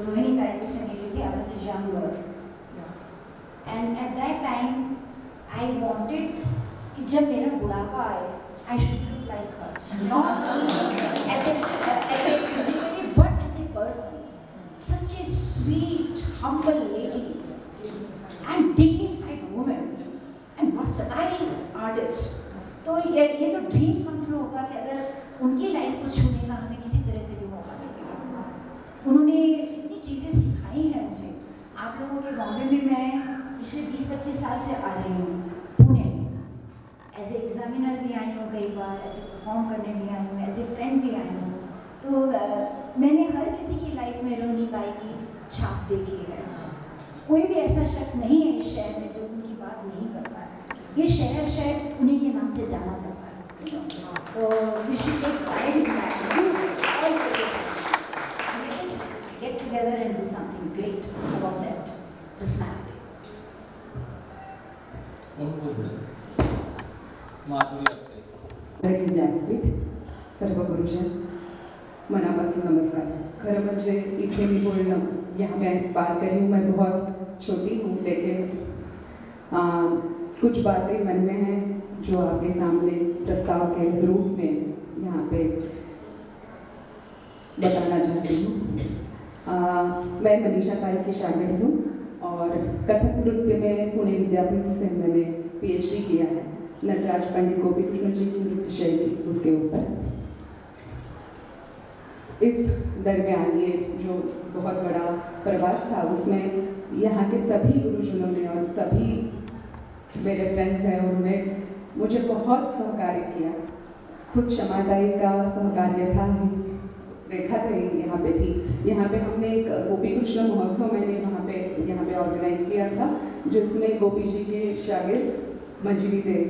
रोहिणी ताई जी से मिली थी, I was a young girl, and at that time I wanted कि जब मेरा बुढ़ापा आए I should look like her, not as a physically but as a person. Such a sweet, humble lady and dignified woman and versatile artist. तो ये तो dream come true होगा कि अगर उनकी लाइफ को छूने का हमें किसी तरह से भी मौका मिलेगा। उन्होंने कितनी चीज़ें सिखाई हैं मुझे। आप लोगों के बॉम्बे में मैं पिछले 20-25 साल से आ रही हूँ, पुणे में एज ए एग्जामिनर भी आई हूँ, कई बार ऐसे परफॉर्म करने भी आई हूँ, एज ए फ्रेंड भी आई हूँ। तो मैंने हर किसी की लाइफ में रोनी ताई की छाप देखी है। कोई भी ऐसा शख्स नहीं है इस शहर में जो उनकी बात नहीं करता है। ये शहर शायद उन्हीं के नाम से जाना जाता है। तो we should take pride in that. Let us get together and do something great about that personality. व्यासपीठ, सर्व गुरुजन, मनापासून नमस्कार। खरं म्हणजे इथे मी बोलणं, यहाँ मैं बात कर रही हूँ, मैं बहुत छोटी हूँ, लेकिन कुछ बातें मन में हैं जो आपके सामने प्रस्ताव के रूप में यहाँ पे बताना चाहती हूँ। मैं मनीषा ताई की शागिर्द हूँ और कथक नृत्य में पुणे विद्यापीठ से मैंने PhD किया है, नटराज पंडित गोपी कृष्ण जी की नृत्य शैली उसके ऊपर। इस दरमियान ये जो बहुत बड़ा प्रवास था उसमें यहाँ के सभी गुरुजनों ने और सभी मेरे फ्रेंड्स हैं, उन्होंने मुझे बहुत सहकार्य किया। खुद शमा ताई का सहकार्य था, रेखा ताई यहाँ पे थी। यहाँ पे हमने एक गोपी कृष्ण महोत्सव मैंने यहाँ पे ऑर्गेनाइज किया था, जिसमें गोपी जी के शागिर्द मंजरी देव,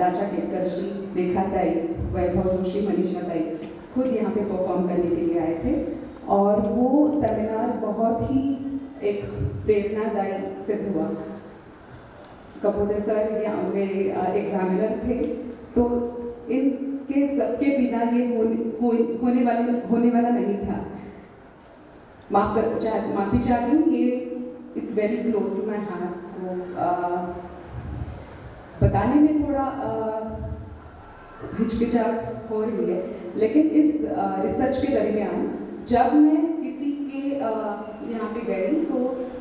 राजा केतकर जी, रेखा ताई, वैभव जोशी, मनीषा ताई खुद यहाँ पे परफॉर्म करने के लिए आए थे। और वो सेमिनार बहुत ही एक प्रेरणादायी सिद्ध हुआ। कपोदे सर या मेरे एग्जामिनर थे, तो इनके सबके बिना ये होने वाला नहीं था। माफ़ी चाहती हूँ, ये it's very close to my heart. So बताने में थोड़ा हिचकिचाहट हो रही है, लेकिन इस रिसर्च के दरमियान जब मैं किसी के यहाँ पे गई तो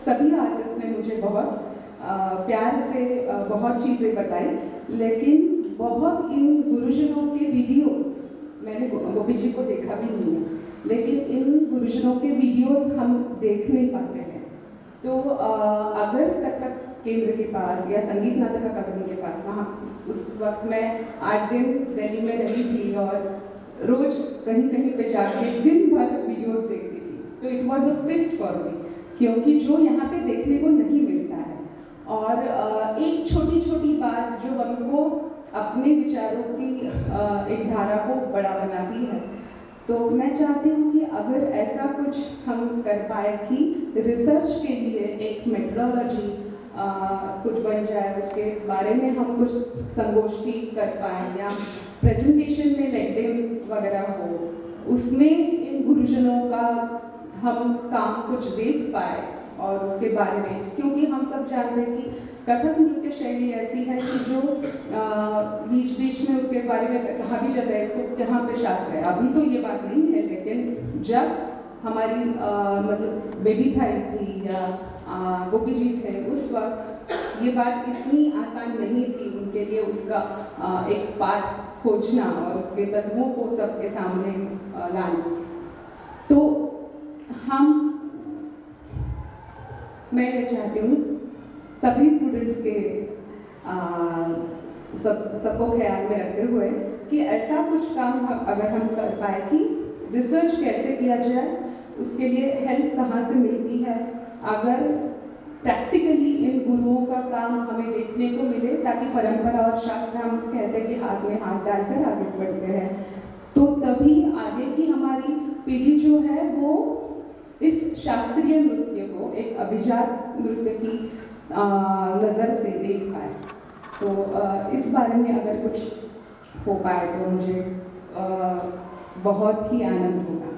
सभी आर्टिस्ट ने मुझे बहुत प्यार से बहुत चीज़ें बताई, लेकिन बहुत इन गुरुजनों के वीडियोस मैंने गोपी जी को देखा भी नहीं है, लेकिन इन गुरुजनों के वीडियोस हम देख नहीं पाते हैं। तो अगर कथक केंद्र के पास या संगीत नाटक अकादमी के पास, वहाँ उस वक्त मैं 8 दिन दिल्ली में रही थी और रोज कहीं कहीं पे जाके दिन भर वीडियोस देखती थी। तो it was a feast for me, क्योंकि जो यहाँ पे देखने को नहीं मिलता है। और एक छोटी छोटी बात जो हमको अपने विचारों की एक धारा को बड़ा बनाती है। तो मैं चाहती हूँ कि अगर ऐसा कुछ हम कर पाए कि रिसर्च के लिए एक मेथोडोलॉजी कुछ बन जाए, उसके बारे में हम कुछ संगोष्ठी कर पाए या प्रेजेंटेशन में लेक्चर्स वगैरह हो, उसमें इन गुरुजनों का हम काम कुछ देख पाए और उसके बारे में, क्योंकि हम सब जानते हैं कि कथक नृत्य शैली ऐसी है कि जो बीच बीच में उसके बारे में कहा भी जाता है इसको यहाँ पे शास्त्र है। अभी तो ये बात नहीं है, लेकिन जब हमारी मतलब बेबी थाई थी या गोपी जी थे, उस वक्त ये बात इतनी आसान नहीं थी उनके लिए उसका एक पाठ खोजना और उसके तत्वों को सबके सामने लाना। तो मैं ये चाहती हूँ सभी स्टूडेंट्स के सबको ख्याल में रखते हुए कि ऐसा कुछ काम अगर हम कर पाए कि रिसर्च कैसे किया जाए, उसके लिए हेल्प कहाँ से मिलती है, अगर प्रैक्टिकली इन गुरुओं का काम हमें देखने को मिले, ताकि परंपरा और शास्त्र हम कहते हैं कि हाथ में हाथ डालकर आगे बढ़ते हैं, तो तभी आगे की हमारी पीढ़ी जो है वो इस शास्त्रीय नृत्य को एक अभिजात नृत्य की नज़र से देख पाए। तो इस बारे में अगर कुछ हो पाए तो मुझे बहुत ही आनंद होगा।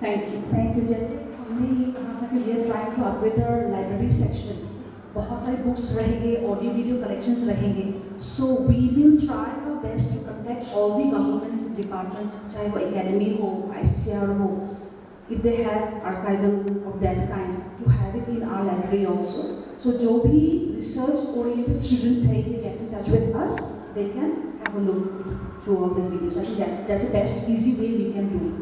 Thank you. जैसे हमने ये कहा था कि we are trying to upgrade our library section, बहुत सारे बुक्स रहेंगे, ऑडियो वीडियो कलेक्शंस रहेंगे, so we will try our best to contact all the government departments, चाहे वो एकेडमी हो, ICCR हो, if they have archival of that kind, to have it in our library also. So जो भी research oriented students है, they get in touch with us, they can have a look through all the videos. I think that's the best easy way we can do.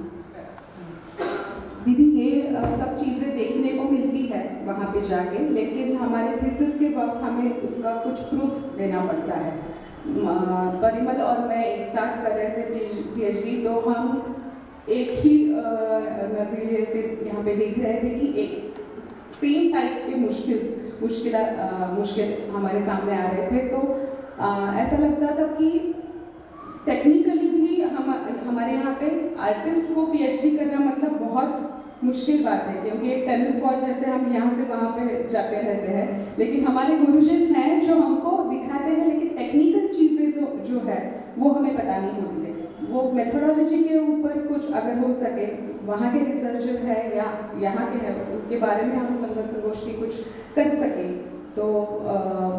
दीदी ये सब चीज़ें देखने को मिलती है वहाँ पे जाके, लेकिन हमारे थीसिस के वक्त हमें उसका कुछ प्रूफ देना पड़ता है। परिमल और मैं एक साथ कर रहे थे PhD, तो हम एक ही नज़रिए से यहाँ पे देख रहे थे कि एक सेम टाइप के मुश्किल हमारे सामने आ रहे थे। तो ऐसा लगता था कि टेक्निकली भी हमारे यहाँ पे आर्टिस्ट को PhD करना मतलब बहुत मुश्किल बात है, क्योंकि एक टेनिस बॉल जैसे हम यहाँ से वहाँ पे जाते रहते हैं, लेकिन हमारे गुरुजन हैं जो हमको दिखाते हैं, लेकिन टेक्निकल चीज़ें जो है वो हमें पता नहीं होती है। वो मेथोडोलॉजी के ऊपर कुछ अगर हो सके, वहाँ के रिसर्चर है या यहाँ के हैं, उनके बारे में हम संगोष्ठी कुछ कर सकें, तो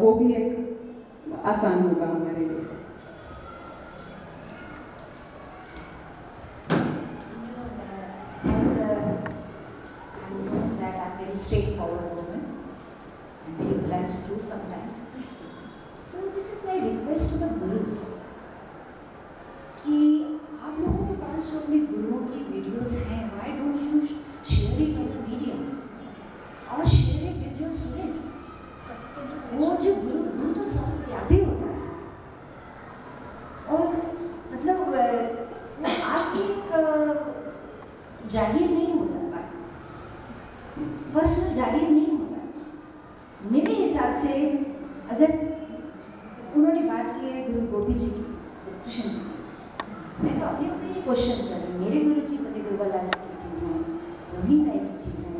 वो भी एक आसान होगा हमारे लिए। Straightforward woman and very blunt too sometimes. So this is my request to the gurus कि आप लोगों के पास जो अपने गुरुओं की वीडियोस हैं, why don't you share it on the media और share it with your students? वो जो गुरु तो सर्वव्यापी होता है और मतलब वो आपकी एक जागीर नहीं हो जाता, पर्सनल जागीर नहीं होता। मेरे हिसाब से अगर उन्होंने बात की है गुरु गोपी जी की, कृष्ण जी, मैं तो अपने ऊपर ये क्वेश्चन कर रही हूँ, मेरे गुरु जी पति दुर्गालाल जी की चीज़ें, रोहिणी ताई की चीज़ें,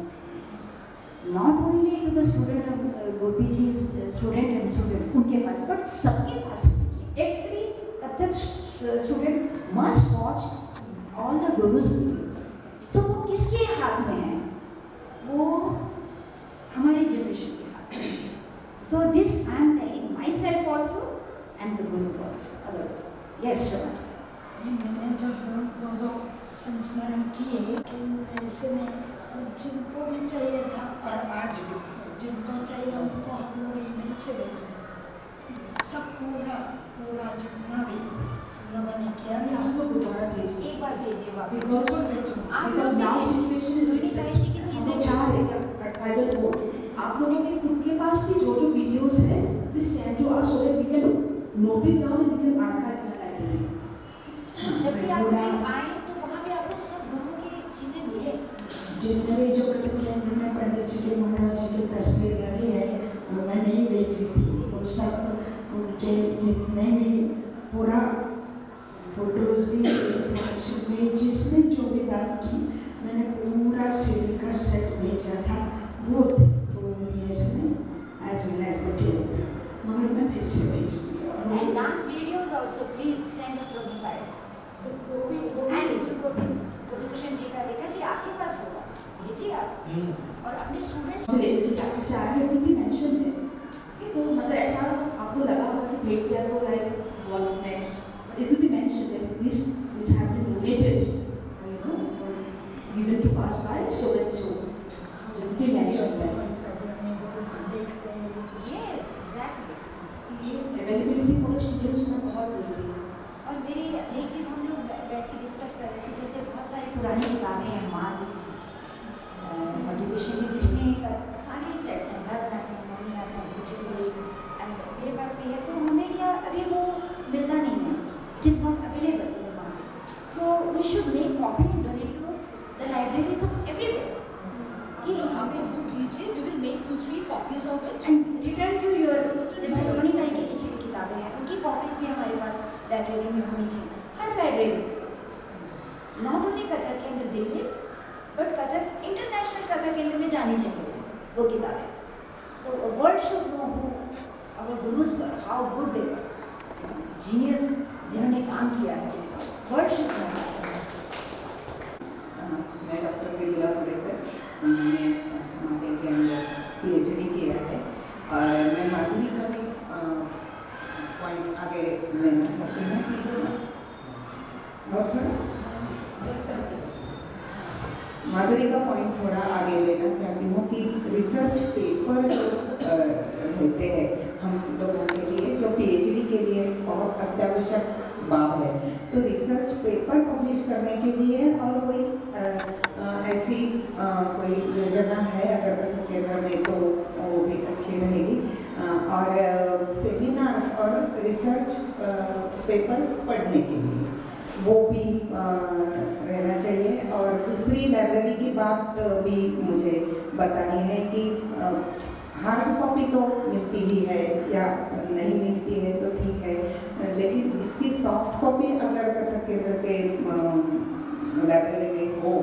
not only to the student of Gopi ji student and students उनके पास, बट सबके पास होनी चाहिए। Every Kathak student must watch all the gurus videos. So वो किसके हाथ में है? वो हमारी जनरेशन के हाथ में। तो this I am telling myself also and the gurus also. Other yes Shravan, मैंने जब दोनों संस्मरण किए कि ऐसे में जिनको भी चाहिए था और आज भी जिनको चाहिए उनको हम लोग ईमेल से भेजें। सब पूरा जितना भी लोगों ने किया था हमको दोबारा भेजिए, एक बार भेजिए वापस। Because now situation is आप लोगों के खुद के पास भी जो वीडियोस हैं please send to us so that we can note it down and we can archive in the library. जब भी आप आए तो वहाँ पे आपको सब गुरु की चीजें मिले। जितने भी जो कथक केंद्र में पंडित जी के महाराज जी की तस्वीर लगी है वो मैं नहीं बेच रही थी, वो सब उनके जितने भी पूरा फोटोज भी फ्लैगशिप में जिसने जो भी बात की मैंने पूरा सीडी का सेट भेजा था वो ES में एज वेल एज द केंद्र, मगर मैं फिर से भेजूंगी। And dance videos also please send from the file. वो भी भूषण जी का रेखा जी आपके पास होगा, भेजिए आप और अपने स्टूडेंट्स से से आगे भी मेंशन है कि तो मतलब ऐसा आपको लगा होगा कि भेज दिया तो like one next it will be mentioned that this has been donated, you know, or given to us by so and so. So it will be mentioned that. Yes, exactly. ये availability for students में बहुत ज़रूरी है। और मेरी एक चीज़ हम लोग बैठ के डिस्कस कर रहे थे, जैसे बहुत सारी पुरानी किताबें हैं हमारी मोटिवेशन की जिसमें सारे सेट्स हैं भरतनाट्यम एंड मेरे पास भी है, तो हमें क्या अभी वो मिलता नहीं है, it is not available in the market. So we should make copy and donate to the libraries of everywhere. कि हमें बुक दीजिए, we will make 2-3 copies of it and return to your जैसे रोनी ताई की लिखी हुई किताबें हैं उनकी कॉपीज भी हमारे पास लाइब्रेरी में होनी चाहिए, हर library. Not only Kathak Kendra Delhi but Kathak international Kathak Kendra में जानी चाहिए वो किताबें। तो world should know who our gurus were, how good they were, genius जिन्होंने काम किया है, वर्ल्ड शुड नो। मैं डॉक्टर विदुला पुरेकर, मैंने समाधि के अंदर PhD किया है और मैं माधुरी का भी पॉइंट आगे लेना चाहती हूँ। और थोड़ा माधुरी का पॉइंट थोड़ा आगे लेना चाहती हूँ कि रिसर्च पेपर जो होते हैं हम लोगों के लिए जो PhD के लिए बहुत अत्यावश्यक बात है, तो रिसर्च पेपर पब्लिश करने के लिए और कोई ऐसी कोई योजना है अगर कथक केंद्र में तो वो भी अच्छी रहेगी। और सेमिनार्स और रिसर्च पेपर्स पढ़ने के लिए वो भी रहना चाहिए। और दूसरी लाइब्रेरी की बात भी मुझे बतानी है कि हार्ड कॉपी तो मिलती ही है या नहीं मिलती है तो ठीक है, लेकिन इसकी सॉफ्ट कॉपी अगर कथक केंद्र के लाइब्रेरी में हो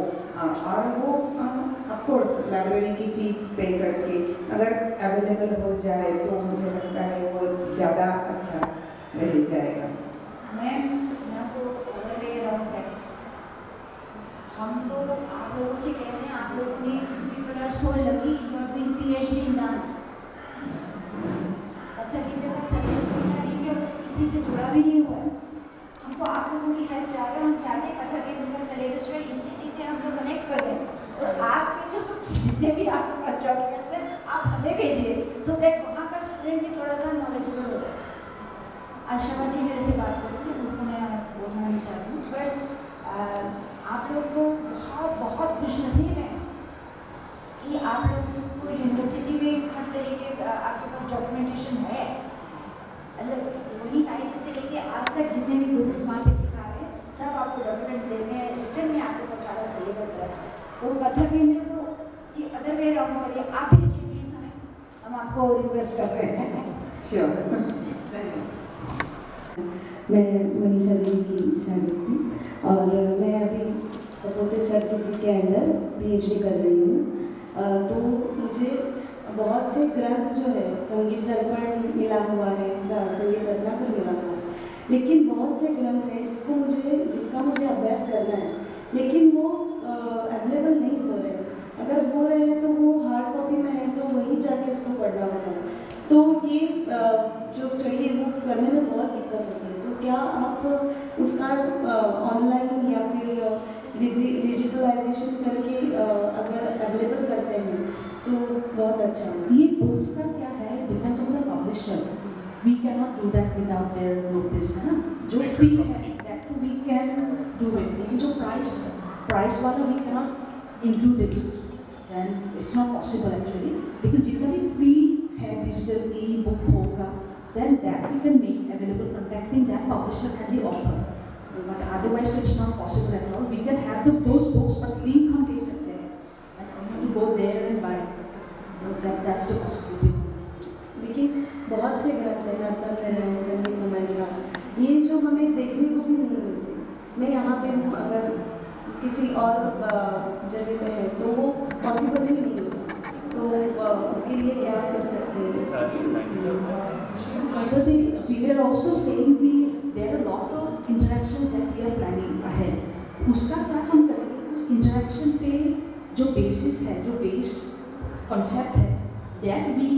और वो ऑफ कोर्स लाइब्रेरी की फीस पे करके अगर अवेलेबल हो जाए तो मुझे लगता है वो ज़्यादा अच्छा रह जाएगा। मैम यहाँ तो वे राउंड है, हम तो आप लोगों से कह रहे हैं, आप लोगों ने people are so lucky you are doing PhD in dance. Kathak Kendra का सिलेबस उतना वीक है, किसी से जुड़ा भी नहीं हुआ है, हमको आप लोगों की हेल्प चाह रहे हैं। हम चाहते हैं कथक केंद्र का सिलेबस जो UCG से हम लोग कनेक्ट कर दें और आपके जो जितने भी आपके पास डॉक्यूमेंट्स हैं आप हमें भेजिए सो दैट वहाँ का स्टूडेंट भी थोड़ा सा नॉलेजेबल हो जाए। आज शर्मा जी मेरे से बात करेंगे, उसको मैं बोलना नहीं चाहती हूँ, बट आप लोग तो बहुत बहुत खुशनसीब हैं कि आप लोगों को यूनिवर्सिटी में हर तरीके आपके पास डॉक्यूमेंटेशन है। मतलब रोनी ताई जैसे लेके आज तक जितने भी गुरुज वहाँ पे सिखा रहे हैं सब आपको डॉक्यूमेंट्स देते हैं, रिटर्न में आपके पास सारा सिलेबस है। तो कथक केंद्र को ये अदर वे राउंड करिए, आप भेजिए प्लीज़ हमें, हम आपको रिक्वेस्ट कर रहे हैं। श्योर। मैं मनीषा देवी की शागिर्द हूँ और मैं अभी कपोते सर जी के अंडर PhD कर रही हूँ। तो मुझे बहुत से ग्रंथ जो है संगीत दर्पण मिला हुआ है, संगीत रत्नाकर मिला हुआ है, लेकिन बहुत से ग्रंथ हैं जिसका मुझे अभ्यास करना है लेकिन वो अवेलेबल नहीं हो रहे। अगर हो रहे हैं तो वो हार्ड कॉपी में है तो वहीं जाके उसको पढ़ना होता है। तो ये जो स्टडी है वो करने में बहुत दिक्कत होती है। तो क्या आप उसका ऑनलाइन या फिर डिजिटलाइजेशन करके अगर अवेलेबल करते हैं तो बहुत अच्छा होगा। ये बुक्स का क्या है, depends on the publisher. We can not do that without their notice, है ना। जो फ्री है that we can do it, लेकिन जो प्राइस वाला we can not include it. then it's not possible actually. लेकिन जितना भी free है digital e-book होगा, then that we can make available contacting that publisher and the author. But otherwise it's not possible at all. We can have those books, but link हम दे सकते हैं. And we have to go there and buy. That's the possibility. लेकिन बहुत से ग्रंथ हैं, नर्तन निर्णय, संगीत समाचार, ये जो हमें देखने को भी नहीं मिलते. मैं यहाँ पे हूँ, अगर किसी और जगह पे है तो वो पॉसिबल ही नहीं होता. तो उसके लिए क्या कर सकते हैं? We were also saying there are a lot of interactions that we are planning ahead. उसका क्या हम करेंगे? उस interaction पे जो basis है, जो based concept है, that we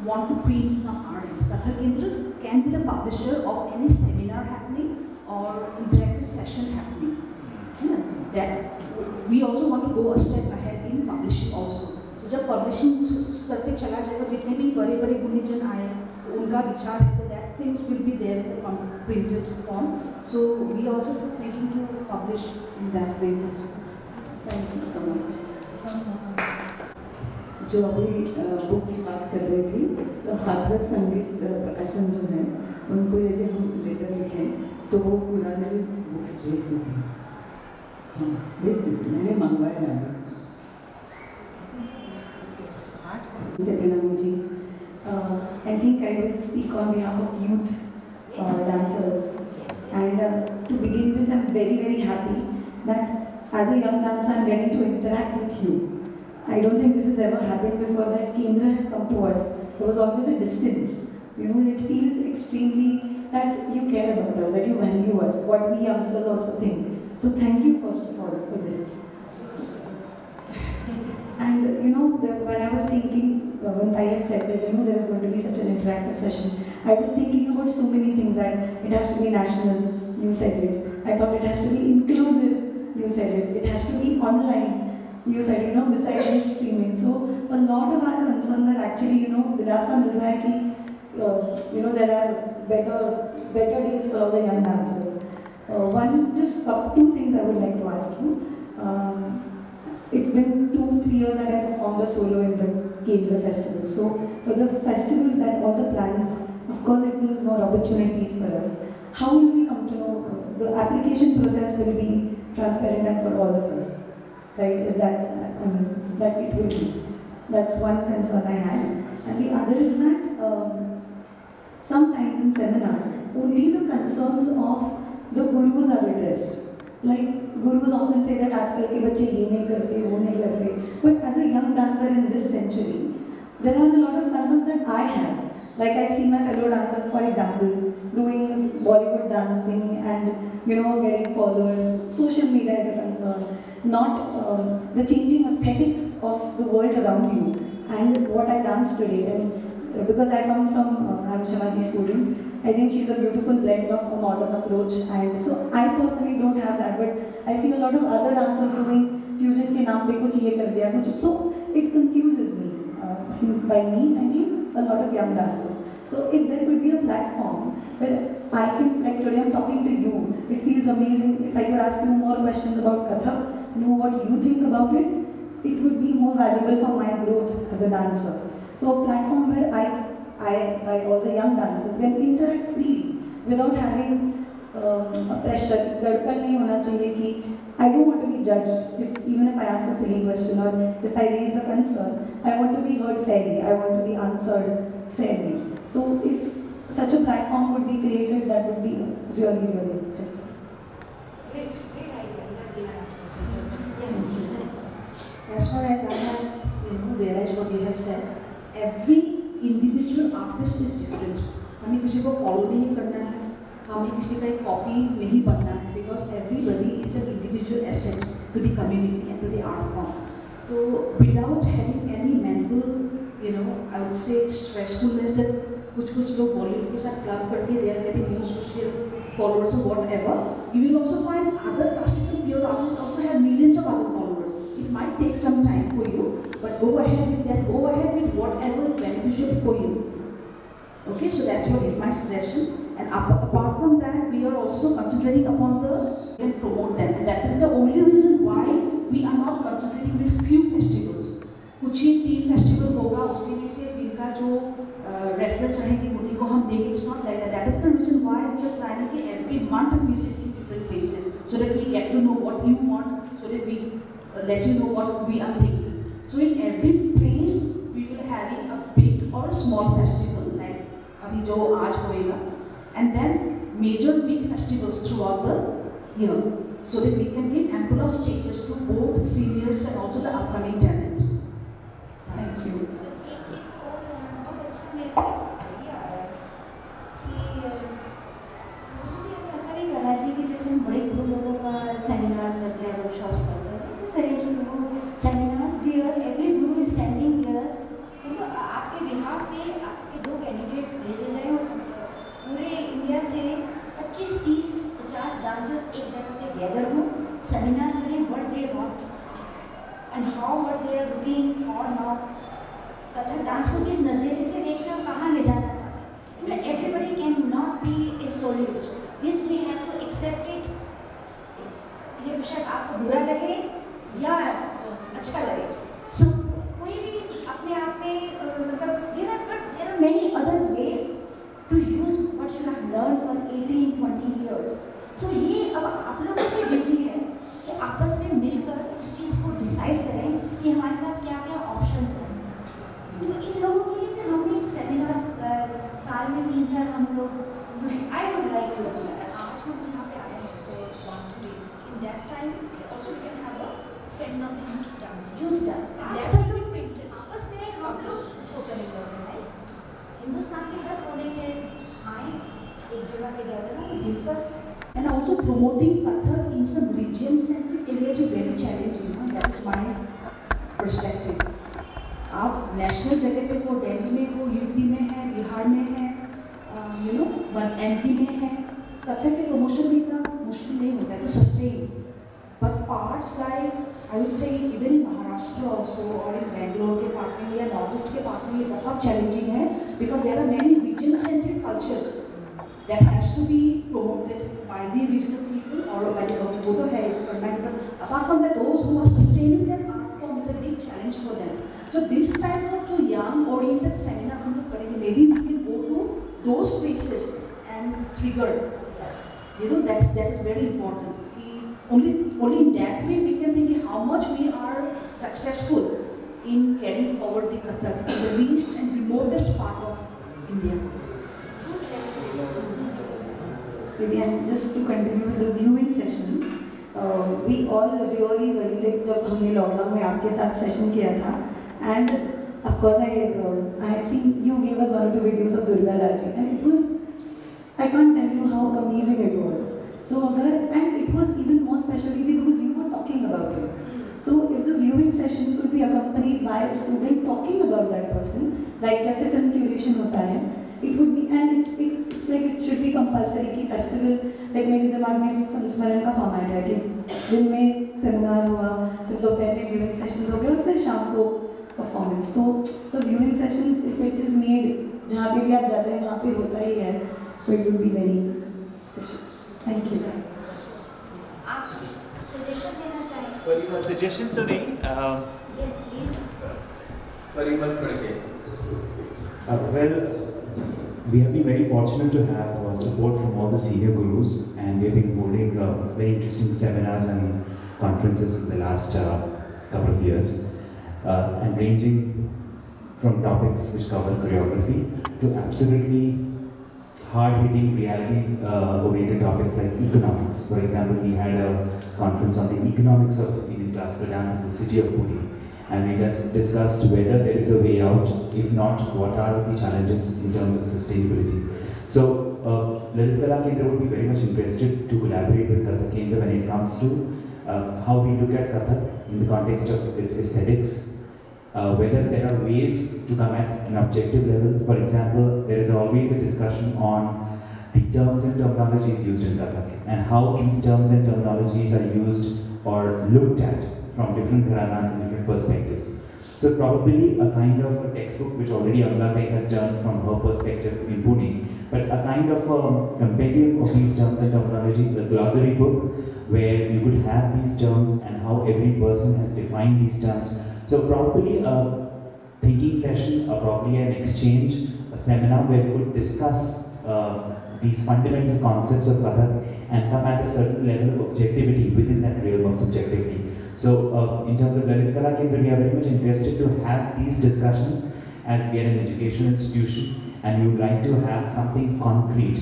want to print from our end. Katha Kendra can be the publisher of any seminar happening or interactive session happening. That we also want to go a step ahead in publishing also. So जब publishing स्तर पे चला जाएगा, जितने भी बड़े-बड़े गुणीजन आए, उनका विचार है, तो that things will be there in the printed form. So we are also thinking to publish in that way also. Thank you so much. जो अभी बुक की बात चल रही थी, तो हाथरस संगीत प्रकाशन जो है, उनको यदि हम लेटर लिखें तो वो पुराने बुक्स भेज देती हैं. हाँ, भेज देती हैं, मैंने मंगवाया है. जी, I think I will speak on behalf of youth dancers. And to begin with, I'm very, very happy that as a young dancer, I'm getting to interact with you. I don't think this has ever happened before, that Kendra has come to us. There was always a distance. You know, it feels extremely that you care about us, that you value us, what we youngsters also think. So thank you first of all for this. And you know, when I was thinking, when I had said that, you know, there was going to be such an interactive session, I was thinking about so many things, that it has to be national, you said it. I thought it has to be inclusive, you said it. It has to be online. You said, you know, besides streaming. So a lot of our concerns are actually, you know, dilasa mil raha hai ki, you know, there are better days for all the young dancers. Just two things I would like to ask you. It's been 2-3 years that I performed a solo in the Kendra Festival. So for the festivals and all the plans, of course it means more opportunities for us. How will we come to know? The application process will be transparent and for all of us. Right, is that that it will be. That's one concern I had. And the other is that sometimes in seminars, only the concerns of the gurus are addressed. Like gurus often say that आजकल के बच्चे ये नहीं करते, वो नहीं करते. But as a young dancer in this century, there are a lot of concerns that I have. Like I see my fellow dancers, for example, doing Bollywood dancing and, you know, getting followers. Social media is a concern. Not the changing aesthetics of the world around you and what I dance today. And because I come from, I'm Shamaji's student, I think she's a beautiful blend of a modern approach. And so I personally don't have that, but I see a lot of other dancers doing fusion ke naam pe kuch ye kar diya, kuch. So it confuses me. By me, I mean a lot of young dancers. So if there could be a platform where I can, like today I'm talking to you, it feels amazing. If I could ask you more questions about Kathak, know what you think about it, it would be more valuable for my growth as a dancer. So a platform where I all the young dancers can interact freely without having a pressure. दर्पण नहीं होना चाहिए कि I don't want to be judged even if I ask a silly question or if I raise a concern. I want to be heard fairly. I want to be answered fairly. So if such a platform would be created, that would be really, really helpful. Great idea. Yes. As far as I have realized what you have said, every individual artist is different. हमें किसी को follow नहीं करना है, हमें किसी का एक copy नहीं बनना है, because everybody is an individual asset to the community and to the art form. So without having any mental, I would say stressfulness that कुछ लोग Bollywood के साथ club करके they are getting new social followers or whatever, you will also find other classical pure artists also have millions of other followers. It might take some time for you, but go ahead with that. Go ahead with whatever is beneficial for you. Okay, so that's what is my suggestion. And apart from that, we are also concentrating upon and promote them. And that is the only reason why we are not concentrating with few festivals. कुछ ही 3 festival होगा, उसी में से जिनका जो reference रहेगी उन्हीं को हम देंगे. It's not like that. That is the reason why we are planning कि every month we visit in different places so that we get to know what you want, so that we let you know what we are thinking. So in every place we will having a big or a small festival like abhi jo aaj hoega, and then major big festivals throughout the year, so that we can give ample of stages to both seniors and also the upcoming talent. Thank you. एक चीज़ और बहुत अच्छा मेरे को idea आ रहा है कि मुझे ऐसा नहीं करना चाहिए कि जैसे हम बड़े ग्रुप लोगों का सेमिनार्स करते हैं, वर्कशॉप्स करते हैं, सेमिनार्स भी और every group is sending here, मतलब आपके बिहाफ पे आपके 2 कैंडिडेट्स भेजे जाएं और पूरे इंडिया से 25, 30, 50 डांसर्स एक जगह पे गैदर हो, सेमिनार करें what they want and how what they are looking for now. Kathak dance को किस नज़रिए से देख रहे हो, कहाँ ले जाना चाहते हैं. Everybody can not be a soloist. This we have to accept it. ये बेशक आपको बुरा लगे या अच्छा लगे. सो कोई भी अपने आप में मतलब there are many other ways to use what you have learn for 18-20 years. सो ये अब आप लोगों की ड्यूटी है कि आपस में मिलकर उस चीज़ को डिसाइड करें कि हमारे पास क्या क्या ऑप्शंस हैं. तो इन लोगों के लिए फिर हम एक सेमिनार साल में 3-4 हम लोग आई वुड लाइक टू आज हम यहाँ पे आए हैं for 1-2 days. In that time also we can have a seminar on youth dance. Youth dance. Absolutely printed. आपस में हम लोग उसको करेंगे ऑर्गेनाइज. हिंदुस्तान के हर कोने से आए एक जगह पे गैदर हो, discuss. And also promoting Kathak in some region-centric areas is very challenging. That is my perspective. आप नेशनल जगह पे हो, दिल्ली में हो, यूपी में है, बिहार में है, एमपी में है, कथक के प्रमोशन भी इतना मुश्किल नहीं होता है to sustain. But parts like I would say even in Maharashtra also or in Bangalore के पार्ट में या नॉर्थ ईस्ट के पार्ट में ये बहुत चैलेंजिंग है because there are many region-centric cultures that has to be promoted by the regional people or by the वो तो है करना है. But apart from that, those who are sustaining that art form is a big challenge for them. So this type of जो young oriented seminar हम लोग करेंगे, maybe we can go to those places and trigger. That is very important. Only in that way we can think how much we are successful in carrying forward the Kathak in the least and remotest part of India. Vivian, just to continue with the viewing sessions, we all really like जब हमने lockdown में आपके साथ session किया था, and of course I had seen you gave us 1 or 2 videos of Durga Raji, and it was, I can't tell you how amazing it was. So and it was even more special because you were talking about it. So if the viewing sessions could be accompanied by a student talking about that person, like जैसे film curation होता है, it would be, and it's like it should be compulsory कि festival, like मेरे दिमाग में संस्मरण का format है कि दिन में सेमिनार हुआ, फिर दोपहर में viewing sessions हो गए और फिर शाम को performance. So the viewing sessions, if it is made जहाँ पे भी आप जाते हैं वहाँ पे होता ही है, so it would be very special. Thank you. आप सजेशन देना चाहेंगे? परिमल सजेशन तो नहीं. Yes, please. परिमल पढ़के. Well, we have been very fortunate to have support from all the senior gurus, and we have been holding very interesting seminars and conferences in the last couple of years, and ranging from topics which cover choreography to absolutely hard-hitting, reality-oriented topics like economics. For example, we had a conference on the economics of Indian classical dance in the city of Pune, and we discussed whether there is a way out. If not, what are the challenges in terms of sustainability. So, Lalit Kala Kendra would be very much interested to collaborate with Kathak Kendra when it comes to how we look at Kathak in the context of its aesthetics. Whether there are ways to come at an objective level. For example, there is always a discussion on the terms and terminologies used in Kathak and how these terms and terminologies are used or looked at from different gharanas and different perspectives. So probably a kind of a textbook which already Amla has done from her perspective in Pune, but a kind of a compendium of these terms and terminologies, a glossary book where you could have these terms and how every person has defined these terms. So probably a thinking session, or probably an exchange, a seminar where we could discuss these fundamental concepts of Kathak and come at a certain level of objectivity within that realm of subjectivity. So in terms of Lalit Kala Kendra, we are very much interested to have these discussions as we are an educational institution, and we would like to have something concrete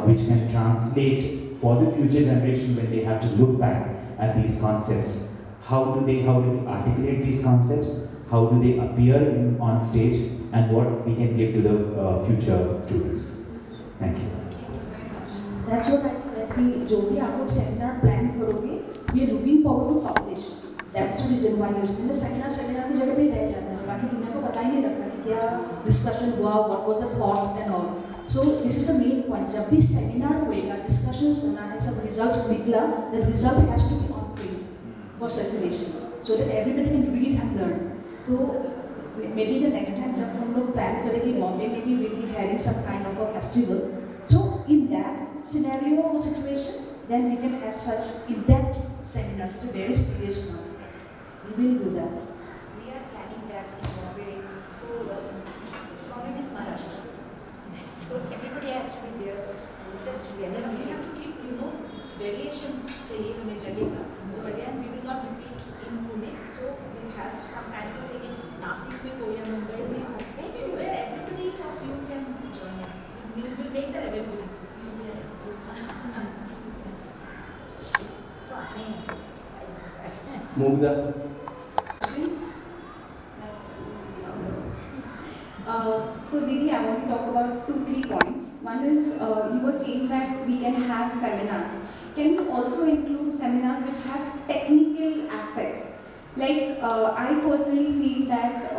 which can translate for the future generation when they have to look back at these concepts. How do we articulate these concepts? How do they appear on stage? And what we can give to the future students. Thank you. That's what I said. कि जो भी आप लोग seminar plan करोगे, we are looking forward to publish. That's the reason why you're saying seminar की जगह पे ही रह जाता है. बाकी दुनिया को पता ही नहीं लगता कि क्या discussion हुआ, what was the thought and all. So this is the main point. जब भी सेमिनार होएगा, discussions होना है, सब result निकला, that result has to be on print for circulation, so that everybody can read and learn. तो maybe the next time जब हम लोग plan करेंगे बॉम्बे में भी we'll be having some kind of a festival. So in that scenario or situation, then we can have such in-depth seminars, which are very serious ones. We will do that. We are planning that in Bombay. So Bombay is Maharashtra. So everybody has to be there. Let us together. We have to keep, variation चाहिए हमें जगह का. So again, we will not repeat in Pune. So we'll have some kind of a thing in Nasik में हो या मुंबई में हो. So where everybody of you can join in. We will make that availability. Yes. तो आते हैं ऐसे. Mugdha. So Didi, I want to talk about 2-3 points. One is you were saying that we can have seminars. Can you also include seminars which have technical aspects? Like I personally feel that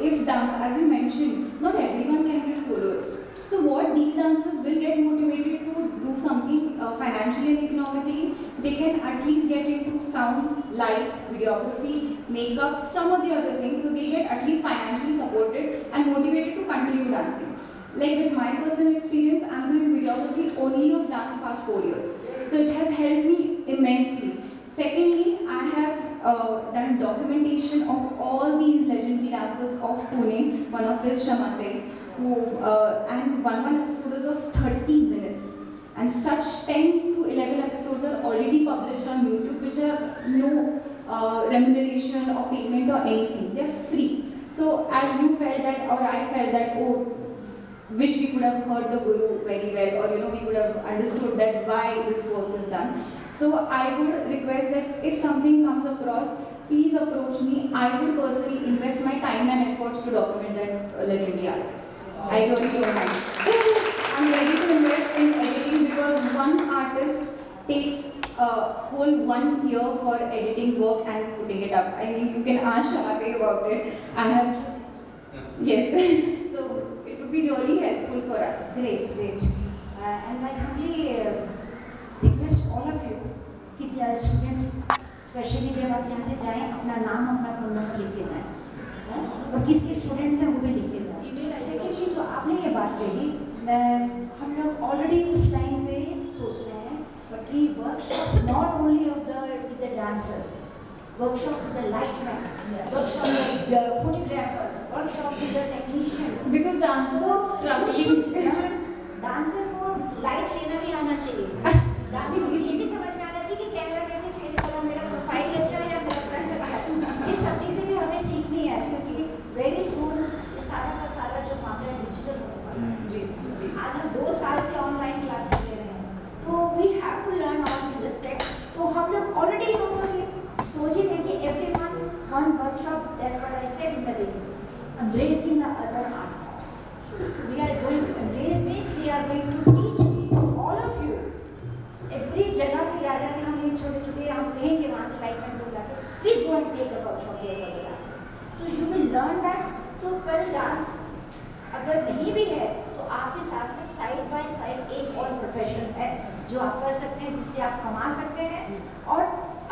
if dance, as you mentioned, not everyone can be a soloist. So what these dancers will get motivated to do something financially and economically, they can at least get into sound, light, videography, makeup, some of the other things. So they get at least financially supported and motivated to continue dancing. Like with my personal experience, I'm doing videography only of dance past 4 years. So it has helped me immensely. Secondly, I have done documentation of all these legendary dancers of Pune. One of is Shamate, who and one episode is of 30 minutes. And such 10 to 11 episodes are already published on YouTube, which have no remuneration or payment or anything. They're free. So as you felt that, or I felt that, oh, wish we could have heard the Guru very well, or we could have understood that why this work is done. So I would request that if something comes across, please approach me. I would personally invest my time and efforts to document that legendary artist. I really don't mind. I'm ready to invest in editing because one artist takes a whole 1 year for editing work and putting it up. I mean, you can ask Shamate about it. I have, yes. So it would be really helpful for us. Great. And I humbly request all of you कि students, especially जब आप यहाँ से जाएं, अपना नाम, अपना phone number लिख के जाएं, और किसके स्टूडेंट्स हैं वो भी लिख के जाएं. सेकेंडली जो आपने ये बात कही, हम लोग ऑलरेडी उस टाइम पे सोच रहे हैं कि workshops not only of the dancers, workshop with the lightman, workshop with the photographer, workshop with the technician. Because dancers are struggling. Dancer को लाइट लेना भी आना चाहिए. डांसर को ये भी समझ में आना चाहिए कि कैमरा कैसे फेस करना, मेरा प्रोफाइल अच्छा है या मेरा फ्रंट अच्छा है. ये सब चीज़ें भी हमें सीखनी है क्योंकि वेरी सून ये सारा का सारा जो मामला डिजिटल होने वाला है. जी. आज हम 2 साल से ऑनलाइन क्लासेस ले रहे हैं, तो we have to learn all this aspect. तो हम लोग ऑलरेडी हम लोग सोच ही कि everyone one workshop. That's what I said in the beginning. Embracing the other art forms. So we are going to embrace this. We are going to teach all of you. Every जगह पे जा जाके हम ये छोटे-छोटे हम कहेंगे वहाँ से लाइटमैन को बुला के please go and take a workshop there for the dancers. So you will learn that. So कल डांस अगर नहीं भी है तो आपके साथ में साइड बाय साइड एक और प्रोफेशन है जो आप कर सकते हैं, जिससे आप कमा सकते हैं और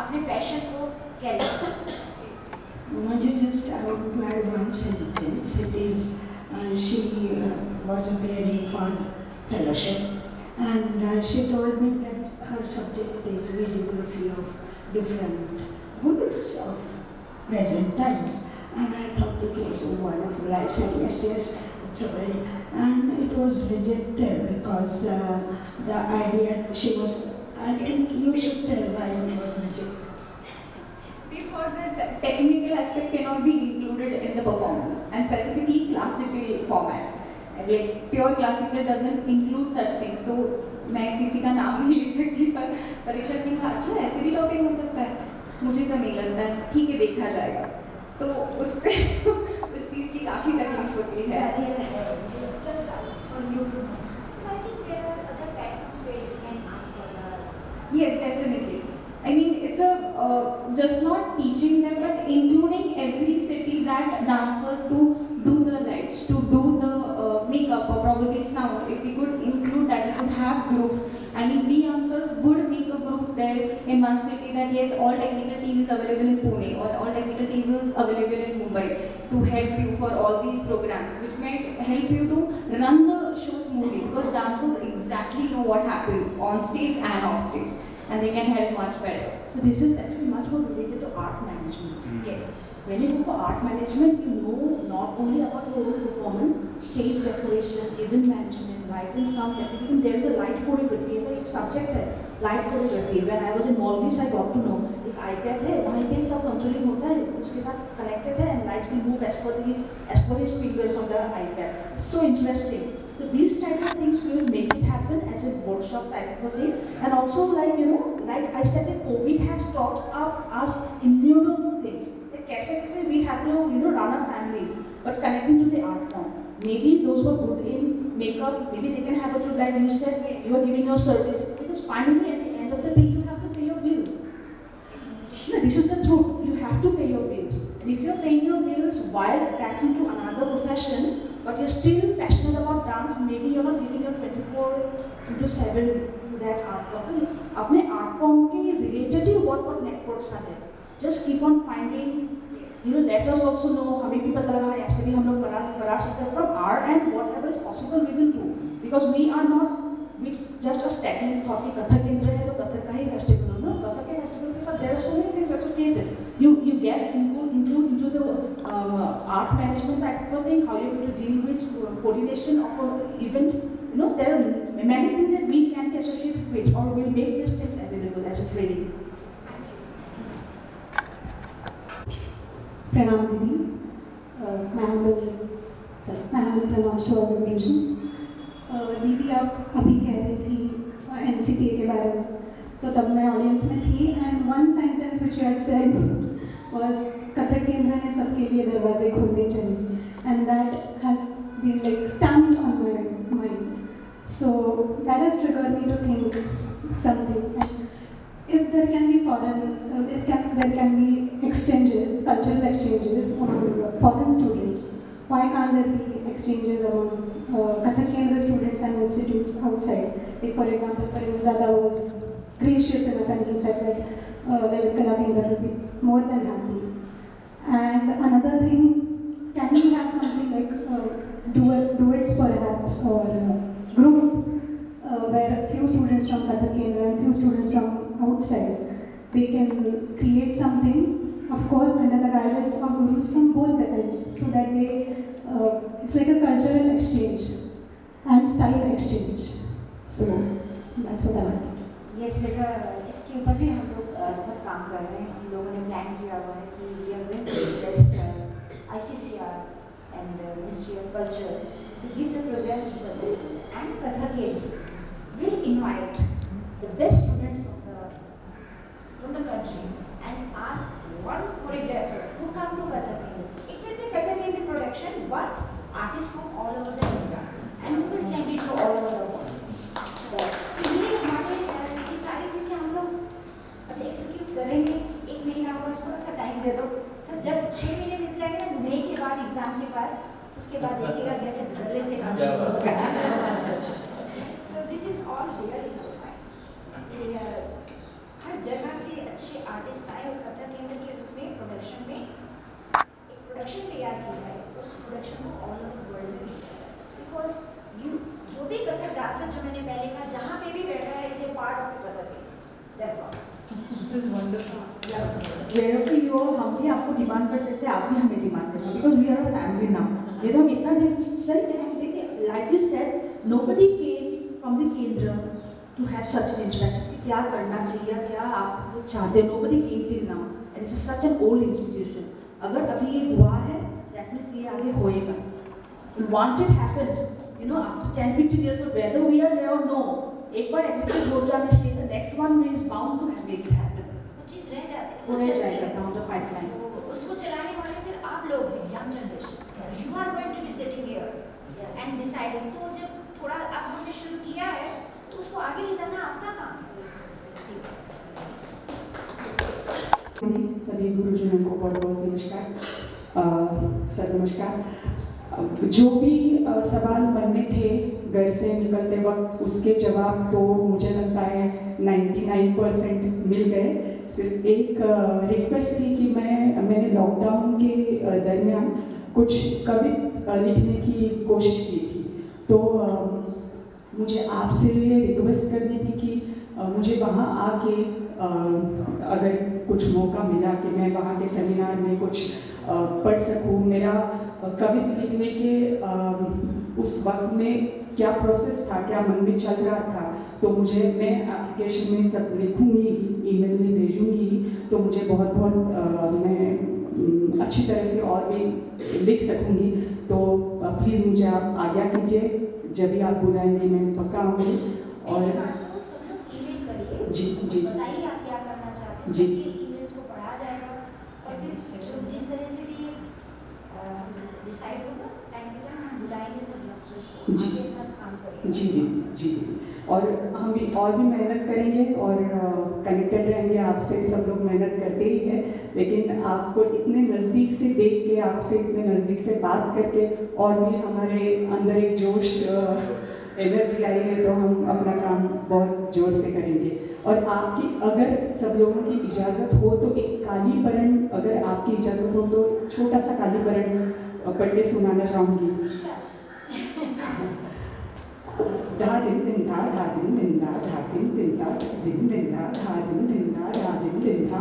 अपने पैशन को कैरी कर सकते हैं. Just I want to add one sentence. It is, she was appearing for fellowship, and she told me that her subject is videography of different gurus of present times. And I thought it was wonderful. I said, yes, it's a very, and it was rejected because the idea she was, I think you should tell why it was rejected. We thought that technical aspect cannot be included in the performance, and specifically classical format. Like pure classical doesn't include such things. So मैं किसी का नाम नहीं ले सकती, पर परीक्षक ने कहा अच्छा ऐसे भी टॉपिक हो सकता है, मुझे तो नहीं लगता है, ठीक है देखा जाएगा. तो उस चीज़ की काफ़ी तकलीफ होती है. Just for you to know. I think there are other platforms where you can ask for the. Yes, definitely. I mean, it's just not teaching them, but including every city that dancer to do the lights, to do the makeup or probably sound. If we could include that, we could have groups. I mean, we youngsters would make a group there in one city that yes, all technical team is available in Pune or all technical team is available in Mumbai to help you for all these programs, which might help you to run the show smoothly, because dancers exactly know what happens on stage and off stage, and they can help much better. So this is actually much more related to art management. Yes. When you go for art management, you know not only about your own performance, stage decoration, event management, light and sound technique. Even there is a light choreography. It's a subject है, light choreography. When I was in Maldives, I got to know एक iPad है, वहाँ पे सब controlling होता है, उसके साथ connected है, and lights will move as per his fingers on the iPad. It's so interesting. So these type of things will make it happen as a workshop type of thing. And also like like I said, that COVID has taught us innumerable things. Like we have to run our families, but connecting to the art form. Maybe those who are good in makeup, maybe they can have a job like you said, you are giving your services, because finally at the end of the day you have to pay your bills. No, this is the truth. You have to pay your bills. And if you are paying your bills while attaching to another profession, but you're still passionate about dance, maybe you're not giving your 24/7 to that art form. अपने art form के related he what networks are there. Just keep on finding. Let us also know. हमें भी पता लगा ऐसे भी हम लोग बना सकते हैं from our end. Whatever is possible we will do, because we are not just a stagnant thought कि कथक केंद्र है तो कथक का ही festival हो ना. कथक के festival के साथ there are so many things associated. You get include into the art management type of thing. How you are going to deal with coordination of an event. There are many things that we can be associated with, or will make these things available as a training. Pranam Didi, my humble pronouns to all the Mauritians. दीदी आप अभी कह रही थी NCPA के बारे में, तो तब मैं ऑडियंस में थी, and one sentence which you had said was Kathak केंद्र ने सबके लिए दरवाजे खोलने चाहिए, and that has been like stamped on my mind. So that has triggered me to think something. And if there can be there can be exchanges, cultural exchanges among foreign students. Why can't there be exchanges among Kathak Kendra students and institutes outside? Like for example, Parimal Dada was gracious enough and he said that Lalit Kala Kendra will be more than happy. And another thing, can we have something like duets perhaps, or group where a few students from Kathak Kendra and few students from outside, they can create something, of course under the guidance of gurus from both the ends, so that it's like a cultural exchange and style exchange. So that's what I want to say. Yes, बेटा इसके ऊपर भी हम लोग बहुत काम कर रहे हैं. हम लोगों ने प्लान किया हुआ है कि we are going to request ICCR and Ministry of Culture to give the programs to Kathak, and Kathak will invite the best students from the country and ask one choreographer who come to Kathak. It will be Kathak production, but artists from all over the India, and we will send it to all over the world. ये हमारे सारी चीज़ें हम लोग अब execute करेंगे. 1 महीना होगा, थोड़ा सा टाइम दे दो, तो जब 6 महीने बीत जाएंगे ना, मई के बाद एग्जाम के बाद, उसके बाद देखिएगा कैसे धड़ल्ले से काम शुरू होगा. So this is all really हर जगह से अच्छे आर्टिस्ट आए और कथक केंद्र के उसमें प्रोडक्शन में भी आपको डिमांड कर सकते हैं, आप भी हमें डिमांड कर सकते हैं, because we are a family now. ये तो हम इतना सही है, देखिए like you said nobody came from the केंद्र to have such an introduction कि क्या करना चाहिए, क्या आप लोग चाहते हो। Nobody came till now and it's such an old institution. अगर अभी ये हुआ है दैट मीन्स ये आगे होएगा। Once it happens, you know, after 10-15 years of whether we are there or no, एक बार executive हो जाने से the next one is bound to make it happen. वो चीज़ रह जाती है, वो रह जाएगा down the pipeline. उसको चलाने वाले फिर आप लोग हैं, young generation. You are going to be sitting here and deciding. तो जब थोड़ा अब हमने शुरू किया है, तो उसको आगे ले जाना आपका काम है। सभी गुरुजनों को बहुत बहुत नमस्कार। सर नमस्कार। जो भी सवाल मन में थे घर से निकलते वक्त, उसके जवाब तो मुझे लगता है 99% मिल गए। सिर्फ एक रिक्वेस्ट थी कि मैंने लॉकडाउन के दरमियान कुछ कविता लिखने की कोशिश की थी, तो मुझे आपसे रिक्वेस्ट करनी थी कि मुझे वहाँ आके अगर कुछ मौका मिला कि मैं वहाँ के सेमिनार में कुछ पढ़ सकूँ। मेरा कविता लिखने के उस वक्त में क्या प्रोसेस था, क्या मन में चल रहा था, तो मैं एप्लीकेशन में सब लिखूँगी, ईमेल में भेजूँगी, तो मुझे बहुत मैं अच्छी तरह से और भी लिख सकूँगी। तो प्लीज़ मुझे आप आज्ञा कीजिए, जब भी आप बुलाएंगे मैं पक्का आऊँगी। और सब लोग ईमेल करिए, जी बताइए आप क्या करना चाहते हैं, जी ईमेल्स को पढ़ा जाएगा और फिर जो जिस तरह से भी डिसाइड होगा टाइम टू टाइम हम बुलाएंगे सब लोग जी आगे अपना काम करेंगे। जी और हम भी और भी मेहनत करेंगे और कनेक्टेड रहेंगे आपसे। सब लोग मेहनत करते ही हैं, लेकिन आपको इतने नज़दीक से देख के, आपसे इतने नज़दीक से बात करके और भी हमारे अंदर एक जोश एनर्जी आई है, तो हम अपना काम बहुत जोर से करेंगे। और आपकी अगर सब लोगों की इजाज़त हो तो एक काली बरन, अगर आपकी इजाज़त हो तो छोटा सा काली बरन पढ़ के सुनाना चाहूँगी। धा दिन दिन धा धा दिन दिन धा धा दिन दिन धा दिन दिन धा धा दिन दिन धा धा दिन दिन धा।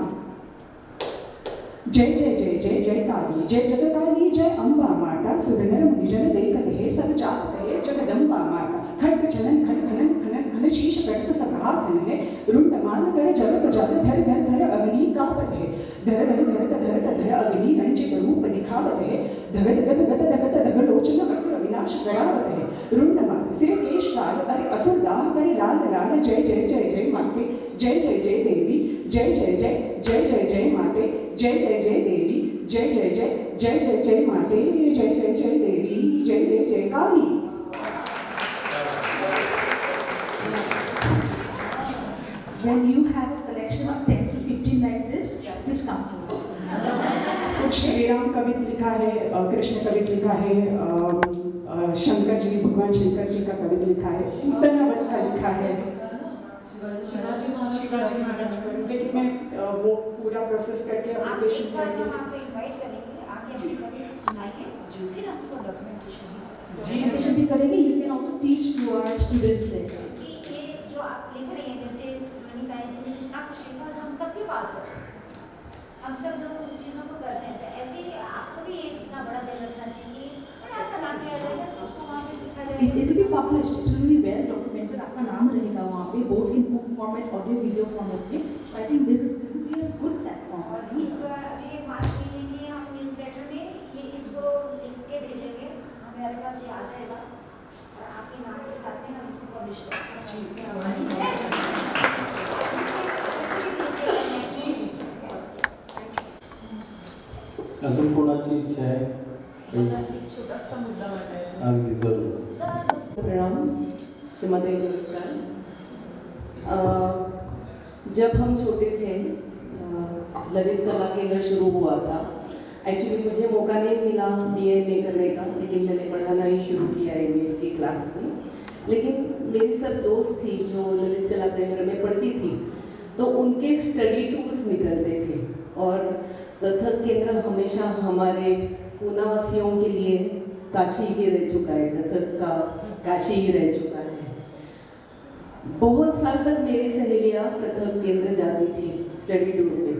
जय जय जय जय जय काली, जय जगकाली, जय अम्बा माता। सुरनर मुनिजन देखत है, सब जात है जगदम्बा माता। खड्ग चलन खन खनन खनन खन शीश कटत सभाखन है। रुंड मान कर जगत जल धर धर धर अग्नि कापत है। धर धर धरत धरत धर अग्नि रंजित रूप दिखावत है। धगत धगत धगत धगत धग लोचन असुर विनाश करावत है। रुंड मान सिर केश काल अरे असुर दाह करे लाल लाल। जय जय जय जय माते, जय जय जय देवी, जय जय जय जय जय जय माते, जय जय जय देवी, जय जय जय जय जय जय माते, जय जय जय देवी, जय जय जय काली। When you have a collection of 10 to 15 like this, please come to us. कुछ श्री राम कवित लिखा है, कृष्ण कवित लिखा है, शंकर जी, भगवान शंकर जी का कवित लिखा है, तनावत का लिखा है, शिवाजी महाराज का। लेकिन मैं वो पूरा प्रोसेस करके एप्लीकेशन करके आपको इनवाइट करेंगे, आगे अपनी कविता सुनाइए, फिर हम उसको डॉक्यूमेंटेशन भी करेंगे। You can also teach to our students there. ये जो आप लिख रहे हैं, जैसे मणिका जी ने कितना कुछ लिखा है, हम सबके पास है, हम सब लोग उन चीज़ों को करते हैं। तो ऐसे ही आपको भी इतना बड़ा दिल रखना चाहिए, और आपका नाम लिया जाएगा तो उसको वहाँ पे लिखा जाएगा। It will be published, it will be well documented, आपका नाम रहेगा वहाँ पे, both in book format, audio, video format में। So I think this will be a good platform. और इस बार अगले मार्च महीने की हम न्यूज़लेटर में ये इसको लिख के भेजेंगे, हमारे पास ये आ जाएगा और आपके नाम के साथ में हम इसको पब्लिश करेंगे। अजून कोणाची इच्छा आहे? छोटासा मुद्दा वाटायचा। अगदी जरूर। प्रणाम, श्रीमती नमस्कार। जब हम छोटे थे, ललित कला केंद्र शुरू हुआ था। एक्चुअली मुझे मौका नहीं मिला BA में करने का, लेकिन मैंने पढ़ाना ही शुरू किया MA की क्लास में। लेकिन मेरी सब दोस्त थी जो ललित कला केंद्र में पढ़ती थी, तो उनके स्टडी टूल्स निकलते थे। और कथक केंद्र हमेशा हमारे पूनावासियों के लिए काशी ही रह चुका है, कथक का काशी ही रह चुका है। बहुत साल तक मेरी सहेलियाँ कथक केंद्र जाती थी स्टडी टूर पे,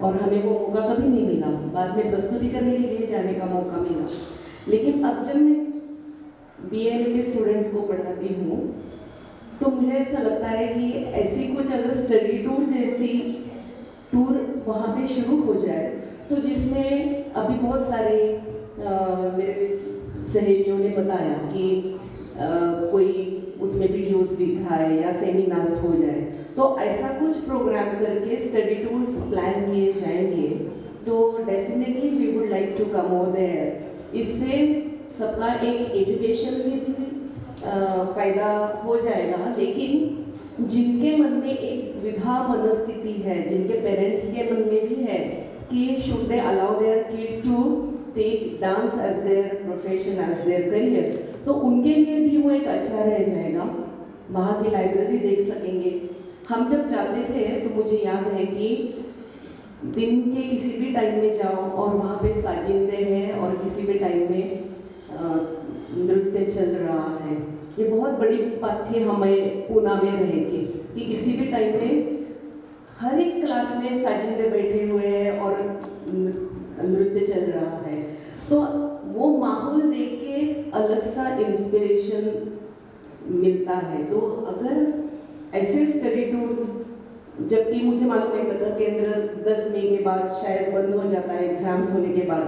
और हमें वो मौका कभी नहीं मिला। बाद में प्रस्तुति करने के लिए जाने का मौका मिला, लेकिन अब जब मैं BA के स्टूडेंट्स को पढ़ाती हूँ तो मुझे ऐसा लगता है कि ऐसी कुछ अगर स्टडी टूर जैसी टूर वहाँ पे शुरू हो जाए, तो जिसमें अभी बहुत सारे मेरे सहेलियों ने बताया कि कोई उसमें वीडियोस दिखाए या सेमिनार्स हो जाए, तो ऐसा कुछ प्रोग्राम करके स्टडी टूर्स प्लान किए जाएंगे तो definitely we would like to come over there. इससे सबका एक एजुकेशन में भी फ़ायदा हो जाएगा, लेकिन जिनके मन में एक विधा मनस्थिति है, जिनके पेरेंट्स के मन में भी है कि should they allow their kids to take dance as their profession, as their career, तो उनके लिए भी वो एक अच्छा रह जाएगा। वहाँ की लाइब्रेरी देख सकेंगे। हम जब जाते थे तो मुझे याद है कि दिन के किसी भी टाइम में जाओ और वहाँ पे साजिंदे हैं और किसी भी टाइम में नृत्य चल रहा है। ये बहुत बड़ी बात थी हमें पूना में रह के कि किसी भी टाइम में हर एक क्लास में साजिंदे बैठे हुए हैं और नृत्य चल रहा है, तो वो माहौल देख के अलग सा इंस्पिरेशन मिलता है। तो अगर ऐसे स्टडी टूर्स, जबकि मुझे मालूम है कथक केंद्र 10 मई के बाद शायद बंद हो जाता है एग्जाम्स होने के बाद,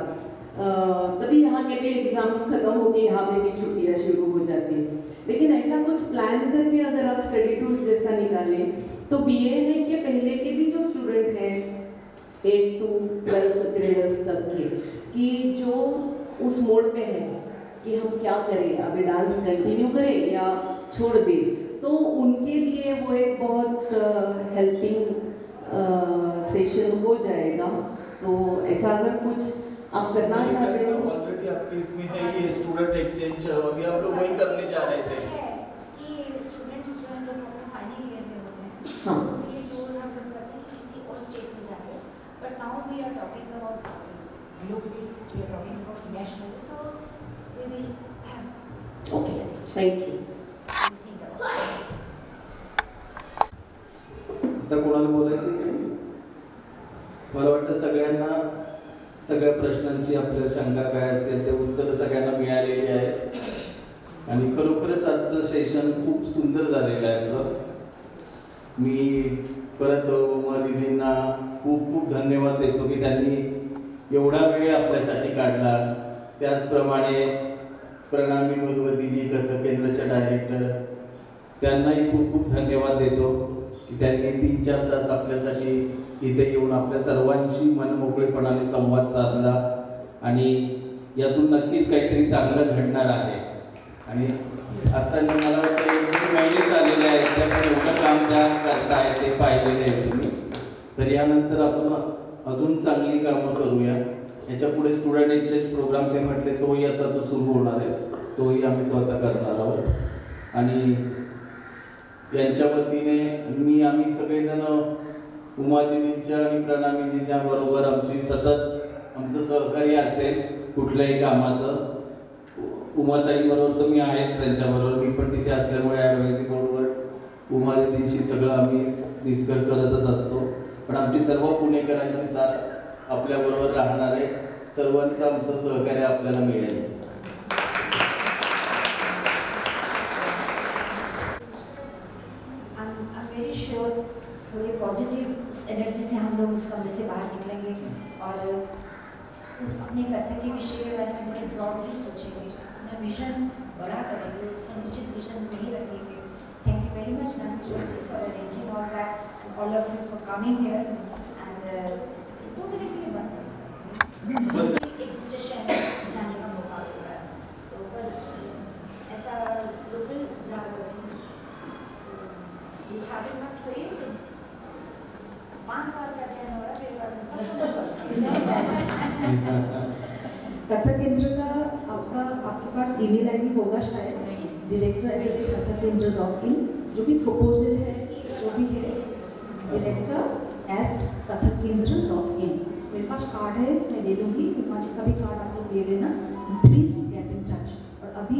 तभी यहाँ के भी एग्जाम्स खत्म होके यहाँ पे भी छुट्टियाँ शुरू हो जाती हैं, लेकिन ऐसा कुछ प्लान करके अगर आप स्टडी टूर्स जैसा निकालें तो BA के पहले के भी जो स्टूडेंट हैं 8 to 12 ग्रेडर्स तक के, कि जो उस मोड पे है कि हम क्या करें, अभी डांस कंटिन्यू करें या छोड़ दें, तो उनके लिए वो एक बहुत हेल्पिंग सेशन हो जाएगा। तो ऐसा अगर कुछ आप करना चाहते हो। ऑलरेडी आपके इसमें है ये स्टूडेंट एक्सचेंज, अभी हम लोग वही करने जा रहे थे कि स्टूडेंट्स जो हैं जब अपने फाइनल ईयर में होते हैं, हाँ, तो ये टूर हम लोग करते हैं किसी और स्टेट में जाके, but now we are talking about locally, we are talking about national, तो we will have okay, thank you. तर कोणाला बोलायचं की मला वाटतं सगळ्यांना सगळ्या प्रश्नांची आपल्या शंका काय असेल ते उत्तर सगळ्यांना मिळालेली आहेत आणि खरोखरच आजचं सेशन खूप सुंदर झालेलं आहे आपलं। मी परत उमा दीदींना खूप खूप धन्यवाद देतो की त्यांनी एवढा वेळ आपल्यासाठी काढला। त्याचप्रमाणे प्रणामी भगवतीजी कथक केंद्राच्या डायरेक्टर, त्यांनाही खूप खूप धन्यवाद देतो की त्यांनी 3-4 तास आपल्यासाठी इथे येऊन आपल्या सर्वांशी मनमोकळेपणाने संवाद साधला आणि यातून नक्कीच काहीतरी चांगलं घडणार आहे। आणि आता मला वाटतं 1 महिने झालेले आहेत, त्यामुळे मोठं काम त्या करताय ते पाहिलेले आहे तुम्ही। तर यानंतर आपण अजून चांगली कामं करूया। याच्या पुढे स्टुडंट एक्सचेंज प्रोग्राम ते म्हटले तोही आता तो सुरू होणार आहे, तोही आम्ही तो आता करणार आहोत। आणि यांच्या वतीने आम्ही सगळेजण उमा दीदींच्या आणि प्रणामीजीच्या बरोबर आमची सतत आमचं सहकार्य असेल कुठल्याही कामाचं। उमाताईंबरोबर तर मी आहेच त्यांच्याबरोबर, मी पण तिथे असल्यामुळे ॲडवायझरी बोर्डवर उमा दीदींशी सगळं आम्ही डिस्कस करतच असतो, पण आमची सर्व पुणेकरांची साथ आपल्याबरोबर राहणार आहे। सर्वांचं आमचं सहकार्य आपल्याला मिळेल। थोड़ी पॉजिटिव एनर्जी से हम लोग इस कमरे से बाहर निकलेंगे और अपने कथक के विषय के बारे में बड़े ब्रॉडली सोचेंगे, अपना विजन बड़ा करेंगे, संकुचित विजन नहीं रखेंगे। Thank you very much Nandkishore ji for arranging all that, all of you for coming here and 2 minute के लिए बंद करें, एक दूसरे शहर जाने का मौका मिल रहा है, तो पर ऐसा लोकल जाकर डिसहार्टेड मत होइए। 5 साल का ट्रेन हो रहा है मेरे पास कथक केंद्र का आपके पास ईमेल आईडी होगा शायद, director@kathakkendra.in, जो भी प्रपोजल है, जो भी है director@kathakkendra.in। मेरे पास कार्ड है, मैं ले लूँगी, उमा जी का भी कार्ड आप लोग ले लेना, प्लीज़ गेट इन टच। और अभी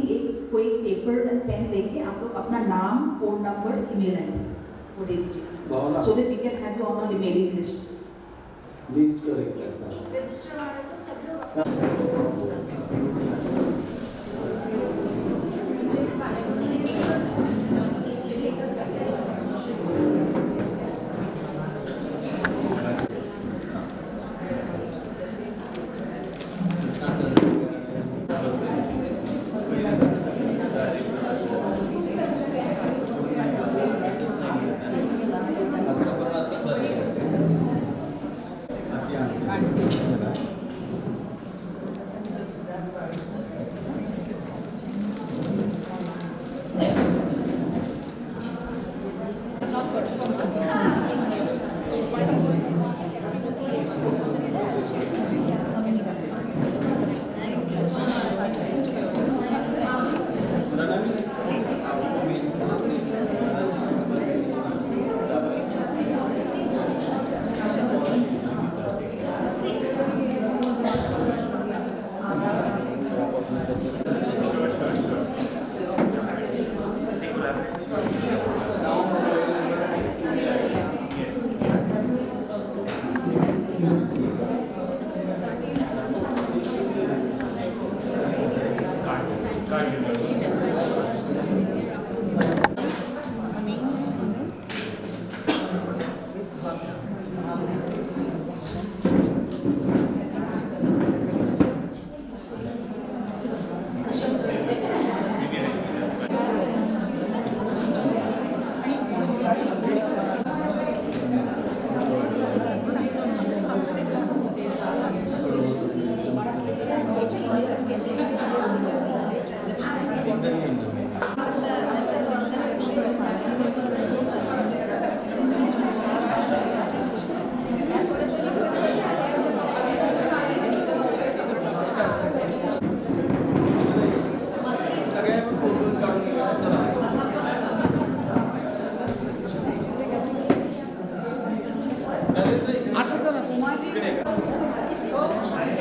कोई पेपर एंड पेन लेके आप लोग अपना नाम, फ़ोन नंबर, ईमेल आईडी वो दे दीजिए, so that we can have you on our emailing list। List correct Yes, है एक रजिस्टर वाले को सब लोग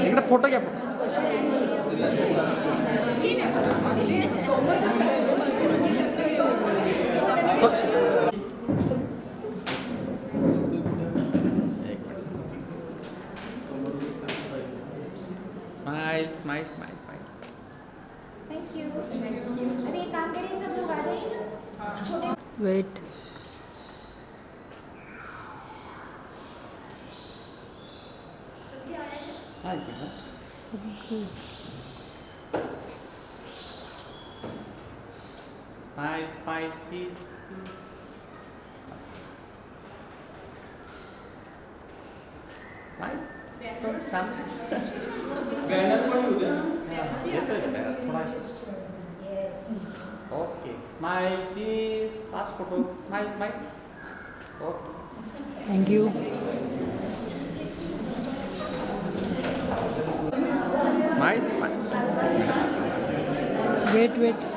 इकडे फोटो घ्या स्माइल स्माइल थैंक यू। अभी एक काम करिए, सब लोग आ जाइए ना छोटे वेट स्माइल चीज बैनर पण होऊ द्या यस ओके स्माइल चीज पास photo smile smile okay thank you smile wait wait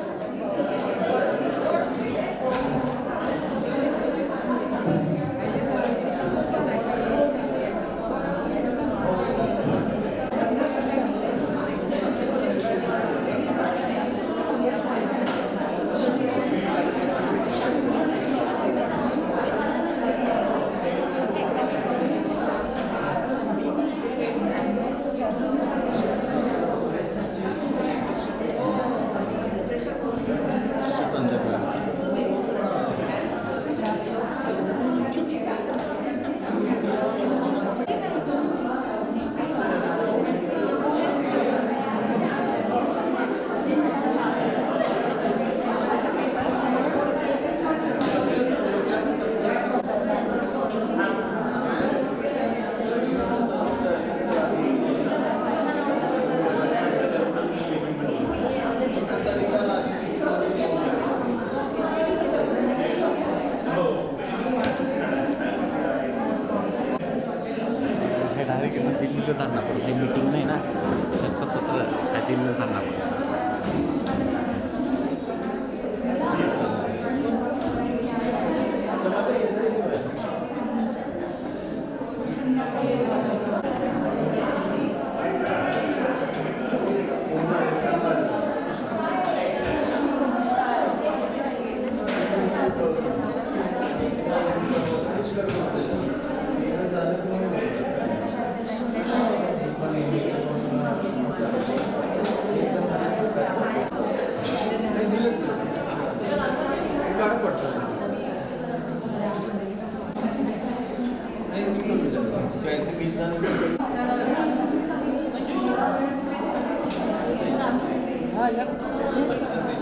अच्छा से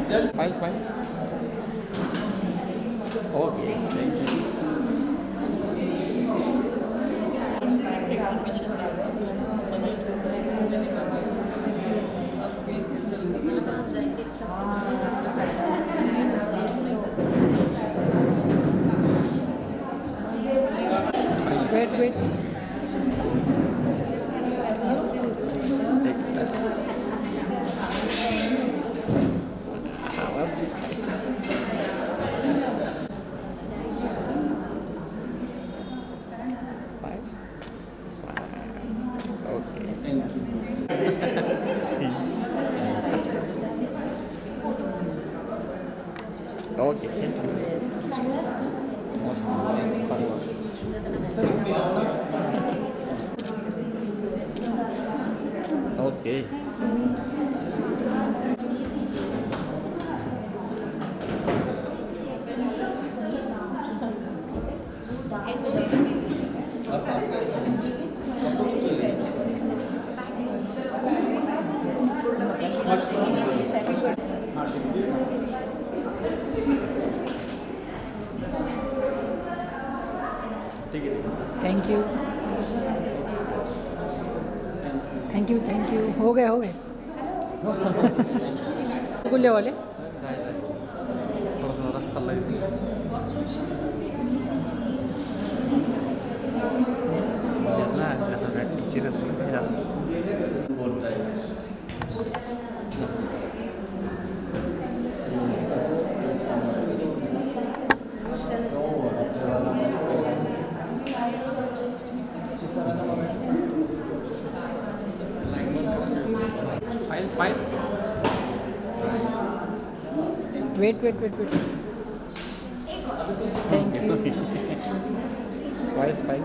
चल file okay thank you Wait. Thank you okay okay thank you हो गए गुल्ले वाले थोड़ा रास्ता लग बोलता है file wait thank you file